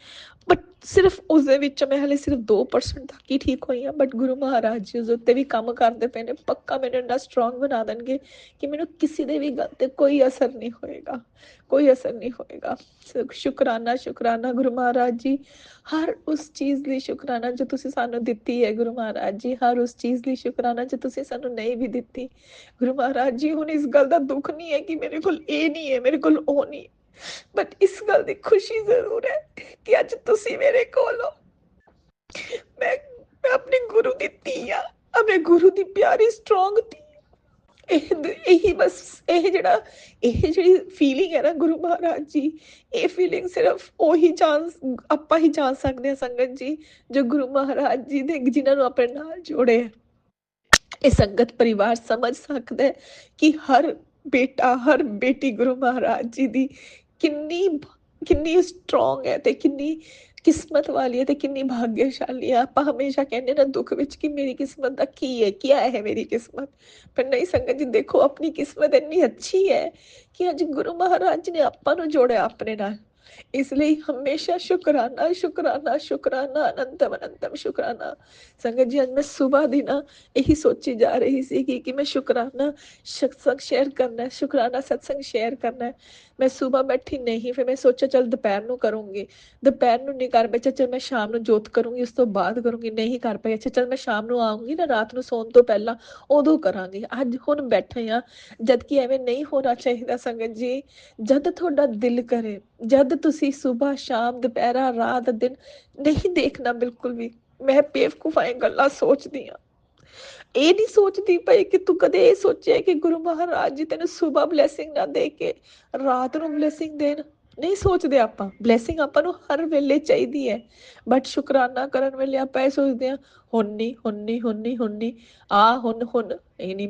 ਬਟ ਸਿਰਫ ਉਸਦੇ ਵਿੱਚ ਮੈਂ ਹਲੇ ਸਿਰਫ 2% ਤੱਕ ਹੀ ਠੀਕ ਹੋਈ ਹਾਂ। ਬਟ ਗੁਰੂ ਮਹਾਰਾਜ ਜੀ ਉਸ ਉੱਤੇ ਵੀ ਕੰਮ ਕਰਦੇ ਪਏ ਨੇ, ਪੱਕਾ ਮੈਨੂੰ ਇੰਨਾ ਸਟਰੋਂਗ ਬਣਾ ਦੇਣਗੇ ਕਿ ਮੈਨੂੰ ਕਿਸੇ ਦੇ ਵੀ ਗੱਲ ਤੇ ਕੋਈ ਅਸਰ ਨਹੀਂ ਹੋਏਗਾ, ਕੋਈ ਅਸਰ ਨਹੀਂ ਹੋਏਗਾ। ਸ਼ੁਕਰਾਨਾ, ਸ਼ੁਕਰਾਨਾ ਗੁਰੂ ਮਹਾਰਾਜ ਜੀ, ਹਰ ਉਸ ਚੀਜ਼ ਲਈ ਸ਼ੁਕਰਾਨਾ ਜੋ ਤੁਸੀਂ ਸਾਨੂੰ ਦਿੱਤੀ ਹੈ। ਗੁਰੂ ਮਹਾਰਾਜ ਜੀ, ਹਰ ਉਸ ਚੀਜ਼ ਲਈ ਸ਼ੁਕਰਾਨਾ ਜੋ ਤੁਸੀਂ ਸਾਨੂੰ ਨਹੀਂ ਵੀ ਦਿੱਤੀ। ਗੁਰੂ ਮਹਾਰਾਜ ਜੀ, ਹੁਣ ਇਸ ਗੱਲ ਦਾ ਦੁੱਖ ਨਹੀਂ ਹੈ ਕਿ ਮੇਰੇ ਕੋਲ ਇਹ ਨਹੀਂ ਹੈ, ਮੇਰੇ ਕੋਲ ਉਹ ਨਹੀਂ, ਬਟ ਇਸ ਗੱਲ ਦੀ ਖੁਸ਼ੀ ਜ਼ਰੂਰ ਹੈ ਕਿ ਅੱਜ ਤੁਸੀਂ ਮੇਰੇ ਕੋਲ ਹੋ। ਮੈਂ ਆਪਣੇ ਗੁਰੂ ਦੀ ਧੀ ਆ, ਆਪਣੇ ਗੁਰੂ ਦੀ ਪਿਆਰੀ ਸਟਰੋਂਗ ਧੀ। ਇਹੀ ਬਸ, ਇਹ ਜਿਹੜੀ ਫੀਲਿੰਗ ਹੈ ਨਾ ਗੁਰੂ ਮਹਾਰਾਜ ਜੀ, ਇਹ ਫੀਲਿੰਗ ਸਿਰਫ ਉਹੀ ਆਪਾਂ ਹੀ ਜਾਣ ਸਕਦੇ ਹਾਂ ਸੰਗਤ ਜੀ, ਜੋ ਗੁਰੂ ਮਹਾਰਾਜ ਜੀ ਦੇ ਜਿਨ੍ਹਾਂ ਨੂੰ ਆਪਣੇ ਨਾਲ ਜੋੜੇ। ਇਹ ਸੰਗਤ ਪਰਿਵਾਰ ਸਮਝ ਸਕਦਾ ਹੈ ਕਿ ਹਰ ਬੇਟਾ, ਹਰ ਬੇਟੀ ਗੁਰੂ ਮਹਾਰਾਜ ਜੀ ਦੀ ਕਿੰਨੀ ਕਿੰਨੀ ਸਟਰੋਂਗ ਹੈ ਤੇ ਕਿੰਨੀ ਕਿਸਮਤ ਵਾਲੀ ਹੈ ਤੇ ਕਿੰਨੀ ਭਾਗਿਆਸ਼ਾਲੀ ਹੈ। ਆਪਾਂ ਹਮੇਸ਼ਾ ਕਹਿੰਦੇ ਨਾ ਦੁੱਖ ਵਿੱਚ ਕਿ ਮੇਰੀ ਕਿਸਮਤ ਦਾ ਕੀ ਹੈ, ਕੀ ਹੈ ਮੇਰੀ ਕਿਸਮਤ, ਪਰ ਨਹੀਂ ਸੰਗਤ ਜੀ, ਦੇਖੋ ਆਪਣੀ ਕਿਸਮਤ ਇੰਨੀ ਅੱਛੀ ਹੈ ਕਿ ਅੱਜ ਗੁਰੂ ਮਹਾਰਾਜ ਜੀ ਨੇ ਆਪਾਂ ਨੂੰ ਜੋੜਿਆ ਆਪਣੇ ਨਾਲ। ਇਸ ਲਈ ਹਮੇਸ਼ਾ ਸ਼ੁਕਰਾਨਾ, ਸ਼ੁਕਰਾਨਾ, ਸ਼ੁਕਰਾਨਾ, ਅਨੰਤਮ ਅਨੰਤਮ ਸ਼ੁਕਰਾਨਾ। ਸੰਗਤ ਜੀ, ਅੱਜ ਮੈਂ ਸੁਬਾਹ ਦੀ ਨਾ ਇਹੀ ਸੋਚੀ ਜਾ ਰਹੀ ਸੀ ਕਿ ਮੈਂ ਸ਼ੁਕਰਾਨਾ ਸਤਸੰਗ ਸ਼ੇਅਰ ਕਰਨਾ ਹੈ, ਸ਼ੁਕਰਾਨਾ ਸਤਸੰਗ ਸ਼ੇਅਰ ਕਰਨਾ ਹੈ। ਮੈਂ ਸੁਬਾਹ ਬੈਠੀ ਨਹੀਂ, ਫਿਰ ਮੈਂ ਸੋਚਿਆ ਚੱਲ ਦੁਪਹਿਰ ਨੂੰ ਕਰੂੰਗੀ, ਦੁਪਹਿਰ ਨੂੰ ਨਹੀਂ ਕਰ ਪਾਈ, ਚੱਲ ਮੈਂ ਸ਼ਾਮ ਨੂੰ ਜੋਤ ਕਰੂੰਗੀ, ਉਸ ਤੋਂ ਬਾਅਦ ਕਰੂੰਗੀ, ਨਹੀਂ ਕਰ ਪਾਈ, ਅੱਛਾ ਚੱਲ ਮੈਂ ਸ਼ਾਮ ਨੂੰ ਆਊਂਗੀ ਨਾ, ਰਾਤ ਨੂੰ ਸੌਣ ਤੋਂ ਪਹਿਲਾਂ, ਉਦੋਂ ਕਰਾਂਗੀ। ਅੱਜ ਹੁਣ ਬੈਠੇ ਆ, ਜਦ ਕਿ ਐਵੇਂ ਨਹੀਂ ਹੋਣਾ ਚਾਹੀਦਾ ਸੰਗਤ ਜੀ। ਜਦ ਤੁਹਾਡਾ ਦਿਲ ਕਰੇ, ਜਦ ਤੁਸੀਂ ਸੁਬਾਹ ਸ਼ਾਮ ਦੁਪਹਿਰਾ ਰਾਤ ਦਿਨ ਨਹੀਂ ਦੇਖਣਾ ਬਿਲਕੁਲ ਵੀ। ਮੈਂ ਬੇਵਕੂਫਾਂ ਗੱਲਾਂ ਸੋਚਦੀ ਆ, ਇਹ ਨਹੀਂ ਸੋਚਦੀ ਪਈ ਕਿ ਤੂੰ ਕਦੇ ਇਹ ਸੋਚਿਆ ਕਿ ਗੁਰੂ ਮਹਾਰਾਜ ਜੀ ਤੈਨੂੰ ਸੁਬਾਹ ਬਲੇਸਿੰਗ ਨਾ ਦੇ ਕੇ ਰਾਤ ਨੂੰ ਬਲੇਸਿੰਗ ਦੇਣ। ਨਹੀਂ ਸੋਚਦੇ ਆਪਾਂ, ਬਲੇਸਿੰਗ ਆਪਾਂ ਨੂੰ ਹਰ ਵੇਲੇ ਚਾਹੀਦੀ ਹੈ, ਬਟ ਸ਼ੁਕਰਾਨਾ ਕਰਨ ਵੇਲੇ ਆਪਾਂ ਇਹ ਸੋਚਦੇ ਹਾਂ ਹੁਣ ਨਹੀਂ, ਹੁਣ ਨਹੀਂ, ਹੁਣ ਨਹੀਂ, ਹੁਣ ਨਹੀਂ, ਹੁਣ ਇਹ ਨਹੀਂ।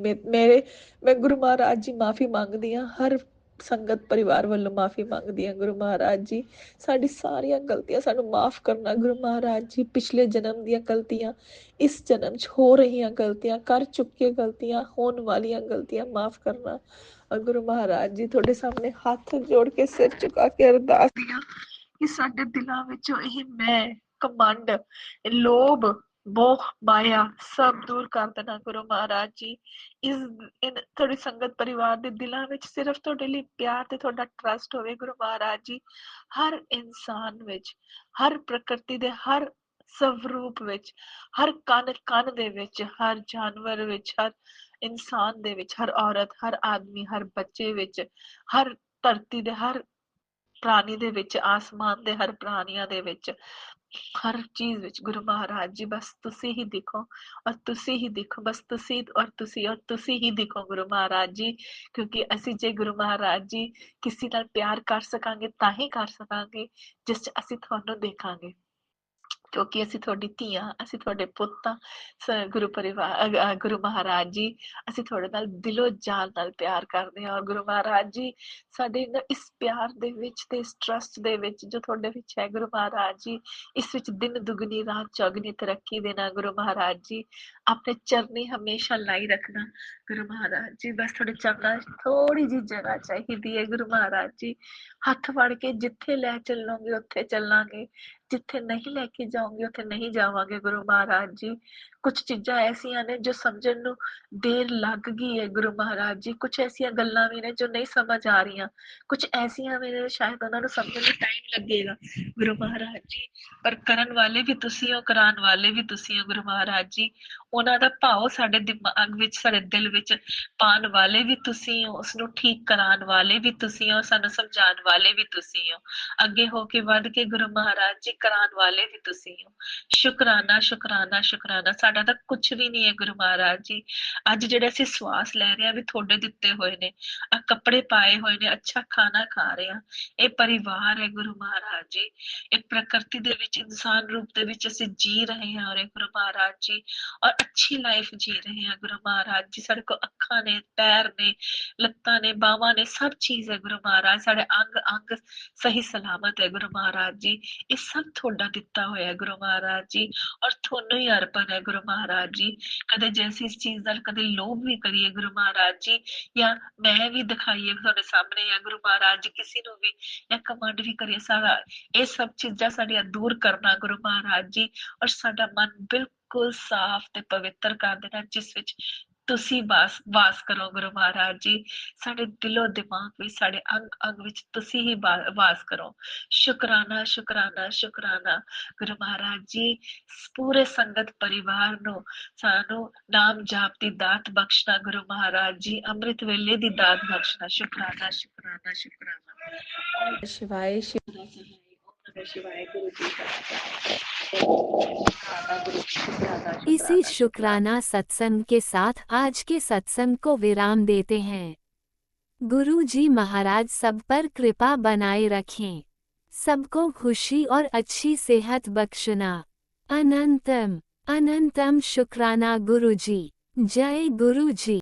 ਮੈਂ ਗੁਰੂ ਮਹਾਰਾਜ ਜੀ ਮਾਫੀ ਮੰਗਦੀ ਹਾਂ, ਹਰ ਸੰਗਤ ਪਰਿਵਾਰ ਵੱਲੋਂ ਮਾਫੀ ਮੰਗਦੀ ਹਾਂ। ਗੁਰੂ ਮਹਾਰਾਜ ਜੀ, ਸਾਡੀ ਸਾਰੀਆਂ ਗਲਤੀਆਂ ਸਾਨੂੰ ਮਾਫ ਕਰਨਾ। ਗੁਰੂ ਮਹਾਰਾਜ ਜੀ, ਪਿਛਲੇ ਜਨਮ ਦੀਆਂ ਗਲਤੀਆਂ, ਇਸ ਜਨਮ 'ਚ ਹੋ ਰਹੀਆਂ ਗਲਤੀਆਂ, ਕਰ ਚੁੱਕੇ ਗਲਤੀਆਂ, ਹੋਣ ਵਾਲੀਆਂ ਗਲਤੀਆਂ ਮਾਫ ਕਰਨਾ। ਔਰ ਗੁਰੂ ਮਹਾਰਾਜ ਜੀ, ਤੁਹਾਡੇ ਸਾਹਮਣੇ ਹੱਥ ਜੋੜ ਕੇ ਸਿਰ ਝੁਕਾ ਕੇ ਅਰਦਾਸ ਦੀਆਂ ਕਿ ਸਾਡੇ ਦਿਲਾਂ ਵਿੱਚੋਂ ਇਹ ਮੈਂ, ਕਮੰਡ, ਲੋਭ, ਮੋਹ, ਮਾਇਆ ਸਭ ਦੂਰ ਕਰ ਦੇਣਾ। ਗੁਰੂ ਮਹਾਰਾਜ ਜੀ, ਤੁਹਾਡੀ ਸੰਗਤ ਪਰਿਵਾਰ ਦੇ ਦਿਲਾਂ ਵਿੱਚ ਸਿਰਫ ਤੁਹਾਡੇ ਲਈ ਪਿਆਰ ਤੇ ਤੁਹਾਡਾ ਟਰਸਟ ਹੋਵੇ। ਗੁਰੂ ਮਹਾਰਾਜ ਜੀ, ਹਰ ਇਨਸਾਨ ਵਿੱਚ, ਹਰ ਪ੍ਰਕਿਰਤੀ ਦੇ ਹਰ ਸਵਰੂਪ ਵਿੱਚ, ਹਰ ਕਣ ਦੇ ਵਿੱਚ, ਹਰ ਜਾਨਵਰ ਵਿੱਚ, ਹਰ ਇਨਸਾਨ ਦੇ ਵਿੱਚ, ਹਰ ਔਰਤ, ਹਰ ਆਦਮੀ, ਹਰ ਬੱਚੇ ਵਿੱਚ, ਹਰ ਧਰਤੀ ਦੇ ਹਰ ਪ੍ਰਾਣੀ ਦੇ ਵਿੱਚ, ਆਸਮਾਨ ਦੇ ਹਰ ਪ੍ਰਾਣੀਆਂ ਦੇ ਵਿੱਚ ਹਰ ਚੀਜ਼ ਵਿੱਚ ਗੁਰੂ ਮਹਾਰਾਜ ਜੀ ਬਸ ਤੁਸੀਂ ਹੀ ਦਿਖੋ ਔਰ ਤੁਸੀਂ ਹੀ ਦਿਖੋ, ਬਸ ਤੁਸੀਂ ਔਰ ਤੁਸੀਂ ਹੀ ਦਿਖੋ ਗੁਰੂ ਮਹਾਰਾਜ ਜੀ। ਕਿਉਂਕਿ ਅਸੀਂ ਜੇ ਗੁਰੂ ਮਹਾਰਾਜ ਜੀ ਕਿਸੇ ਨਾਲ ਪਿਆਰ ਕਰ ਸਕਾਂਗੇ ਤਾਂ ਹੀ ਕਰ ਸਕਾਂਗੇ ਜਿਸ 'ਚ ਅਸੀਂ ਤੁਹਾਨੂੰ ਦੇਖਾਂਗੇ। ਕਿਉਂਕਿ ਅਸੀਂ ਤੁਹਾਡੀ ਧੀਆਂ, ਅਸੀਂ ਤੁਹਾਡੇ ਪੁੱਤ ਹਾਂ। ਗੁਰੂ ਮਹਾਰਾਜ ਜੀ, ਅਸੀਂ ਤੁਹਾਡੇ ਨਾਲ ਦਿਲੋਂ ਜਾਨ ਨਾਲ ਪਿਆਰ ਕਰਦੇ ਹਾਂ। ਔਰ ਗੁਰੂ ਮਹਾਰਾਜ ਜੀ, ਸਾਡੇ ਇਸ ਪਿਆਰ ਦੇ ਵਿੱਚ ਤੇ ਇਸ ਟਰਸਟ ਦੇ ਵਿੱਚ ਜੋ ਤੁਹਾਡੇ ਵਿੱਚ ਹੈ ਗੁਰੂ ਮਹਾਰਾਜ ਜੀ, ਇਸ ਵਿੱਚ ਦਿਨ ਦੁਗਣੀ ਰਾਤ ਚੌਗਣੀ ਤਰੱਕੀ ਦੇਣਾ ਗੁਰੂ ਮਹਾਰਾਜ ਜੀ। ਆਪਣੇ ਚਰਨੀ ਹਮੇਸ਼ਾ ਲਾਈ ਰੱਖਣਾ ਗੁਰੂ ਮਹਾਰਾਜ ਜੀ। ਬਸ ਤੁਹਾਡੇ ਚਰਨਾਂ 'ਚ ਥੋੜੀ ਜਿਹੀ ਜਗ੍ਹਾ ਚਾਹੀਦੀ ਹੈ ਗੁਰੂ ਮਹਾਰਾਜ ਜੀ। ਹੱਥ ਫੜ ਕੇ ਜਿੱਥੇ ਲੈ ਚੱਲੋਗੇ ਉੱਥੇ ਚੱਲਾਂਗੇ, ਜਿੱਥੇ ਨਹੀਂ ਲੈ ਕੇ ਜਾਓਗੇ ਉੱਥੇ ਨਹੀਂ ਜਾਵਾਂਗੇ ਗੁਰੂ ਮਹਾਰਾਜ ਜੀ। ਕੁਛ ਚੀਜ਼ਾਂ ਐਸੀਆਂ ਨੇ ਜੋ ਸਮਝਣ ਨੂੰ ਦੇਰ ਲੱਗ ਗਈ ਹੈ ਗੁਰੂ ਮਹਾਰਾਜ ਜੀ। ਕੁਛ ਐਸੀਆਂ ਗੱਲਾਂ ਵੀ ਨੇ ਜੋ ਨਹੀਂ ਸਮਝ ਆ ਰਹੀਆਂ, ਕੁਛ ਐਸੀਆਂ ਵੀ ਨੇ ਸ਼ਾਇਦ ਉਹਨਾਂ ਨੂੰ ਸਮਝਣ ਨੂੰ ਟਾਈਮ ਲੱਗੇਗਾ ਗੁਰੂ ਮਹਾਰਾਜ ਜੀ। ਪਰ ਕਰਨ ਵਾਲੇ ਵੀ ਤੁਸੀਂ ਹੋ, ਕਰਾਉਣ ਵਾਲੇ ਵੀ ਤੁਸੀਂ ਹੋ ਗੁਰੂ ਮਹਾਰਾਜ ਜੀ। ਉਹਨਾਂ ਦਾ ਭਾਵ ਸਾਡੇ ਦਿਮਾਗ ਵਿੱਚ, ਸਾਡੇ ਦਿਲ ਵਿੱਚ ਪਾਉਣ ਵਾਲੇ ਵੀ ਤੁਸੀਂ ਹੋ, ਉਸਨੂੰ ਠੀਕ ਕਰਾਉਣ ਵਾਲੇ ਵੀ ਤੁਸੀਂ ਹੋ, ਸਾਨੂੰ ਸਮਝਾਉਣ ਵਾਲੇ ਵੀ ਤੁਸੀਂ ਹੋ। ਅੱਗੇ ਹੋ ਕੇ ਵੱਧ ਕੇ ਗੁਰੂ ਮਹਾਰਾਜ ਜੀ ਕਰਾਉਣ ਵਾਲੇ ਵੀ ਤੁਸੀਂ ਹੋ। ਸ਼ੁਕਰਾਨਾ ਸ਼ੁਕਰਾਨਾ ਸ਼ੁਕਰਾਨਾ। ਸਾਡਾ ਤਾਂ ਕੁਛ ਵੀ ਨਹੀਂ ਹੈ ਗੁਰੂ ਮਹਾਰਾਜ ਜੀ। ਅੱਜ ਜਿਹੜੇ ਅਸੀਂ ਸਵਾਸ ਲੈ ਰਹੇ ਹਾਂ ਵੀ ਤੁਹਾਡੇ ਦਿੱਤੇ ਹੋਏ ਨੇ, ਆ ਕੱਪੜੇ ਪਾਏ ਹੋਏ ਨੇ, ਅੱਛਾ ਖਾਣਾ ਖਾ ਰਹੇ ਹਾਂ, ਇਹ ਪਰਿਵਾਰ ਹੈ ਗੁਰੂ ਮਹਾਰਾਜ ਜੀ। ਇਹ ਪ੍ਰਕਿਰਤੀ ਦੇ ਵਿੱਚ ਇਨਸਾਨ ਰੂਪ ਦੇ ਵਿੱਚ ਅਸੀਂ ਜੀ ਰਹੇ ਹਾਂ ਔਰ ਗੁਰੂ ਮਹਾਰਾਜ ਜੀ, ਔਰ ਅੱਛੀ ਲਾਈਫ ਜੀ ਰਹੇ ਹਾਂ ਗੁਰੂ ਮਹਾਰਾਜ ਜੀ। ਸਾਡੇ ਕੋਲ ਅੱਖਾਂ ਨੇ, ਪੈਰ ਨੇ, ਲੱਤਾਂ ਨੇ, ਬਾਹਾਂ ਨੇ, ਸਭ ਚੀਜ਼ ਹੈ ਗੁਰੂ ਮਹਾਰਾਜ। ਸਾਡੇ ਅੰਗ ਅੰਗ ਸਹੀ ਸਲਾਮਤ ਹੈ ਗੁਰੂ ਮਹਾਰਾਜ ਜੀ। ਇਹ ਸਭ ਤੁਹਾਡਾ ਦਿੱਤਾ ਹੋਇਆ ਗੁਰੂ ਮਹਾਰਾਜ ਜੀ, ਔਰ ਤੁਹਾਨੂੰ ਹੀ ਅਰਪਣ ਹੈ ਗੁਰੂ ਮਹਾਰਾਜ ਜੀ। ਕਦੇ ਜੇ ਅਸੀਂ ਇਸ ਚੀਜ਼ ਨਾਲ ਕਦੇ ਲੋਭ ਵੀ ਕਰੀਏ ਗੁਰੂ ਮਹਾਰਾਜ ਜੀ, ਜਾਂ ਮੈਂ ਵੀ ਦਿਖਾਈਏ ਤੁਹਾਡੇ ਸਾਹਮਣੇ ਜਾਂ ਗੁਰੂ ਮਹਾਰਾਜ ਜੀ ਕਿਸੇ ਨੂੰ ਵੀ, ਜਾਂ ਕਮਾਂਡ ਵੀ ਕਰੀਏ, ਸਾਰਾ ਇਹ ਸਭ ਚੀਜ਼ਾਂ ਸਾਡੀਆਂ ਦੂਰ ਕਰਨਾ ਗੁਰੂ ਮਹਾਰਾਜ ਜੀ, ਔਰ ਸਾਡਾ ਮਨ ਬਿਲਕੁਲ ਸਾਫ਼ ਤੇ ਪਵਿੱਤਰ ਕਰ ਦੇਣਾ ਜਿਸ ਵਿੱਚ ਤੁਸੀਂ ਵਾਸ ਕਰੋ ਗੁਰੂ ਮਹਾਰਾਜ ਜੀ। ਸਾਡੇ ਦਿਲੋਂ ਦਿਮਾਗ ਵਿੱਚ, ਸਾਡੇ ਅੰਗ ਅੰਗ ਵਿੱਚ ਤੁਸੀਂ ਹੀ ਵਾਸ ਕਰੋ। ਸ਼ੁਕਰਾਨਾ ਸ਼ੁਕਰਾਨਾ ਸ਼ੁਕਰਾਨਾ ਗੁਰੂ ਮਹਾਰਾਜ ਜੀ। ਪੂਰੇ ਸੰਗਤ ਪਰਿਵਾਰ ਨੂੰ ਸਾਨੂੰ ਨਾਮ ਜਾਪ ਦੀ ਦਾਤ ਬਖਸ਼ਣਾ ਗੁਰੂ ਮਹਾਰਾਜ ਜੀ। ਅੰਮ੍ਰਿਤ ਵੇਲੇ ਦੀ ਦਾਤ ਬਖਸ਼ਣਾ। ਸ਼ੁਕਰਾਨਾ ਸ਼ੁਕਰਾਨਾ ਸ਼ੁਕਰਾਨਾ। शिवाय शिव शिवाय गुरु जी का शुक्राना गुरु जी, शुक्राना इसी शुक्राना शुक्राना। शुक्राना सत्संग के साथ आज के सत्संग को विराम देते हैं। गुरु जी महाराज सब पर कृपा बनाए रखें, सबको खुशी और अच्छी सेहत बख्शना। अनंतम अनंतम शुक्राना गुरु जी। जय गुरु जी।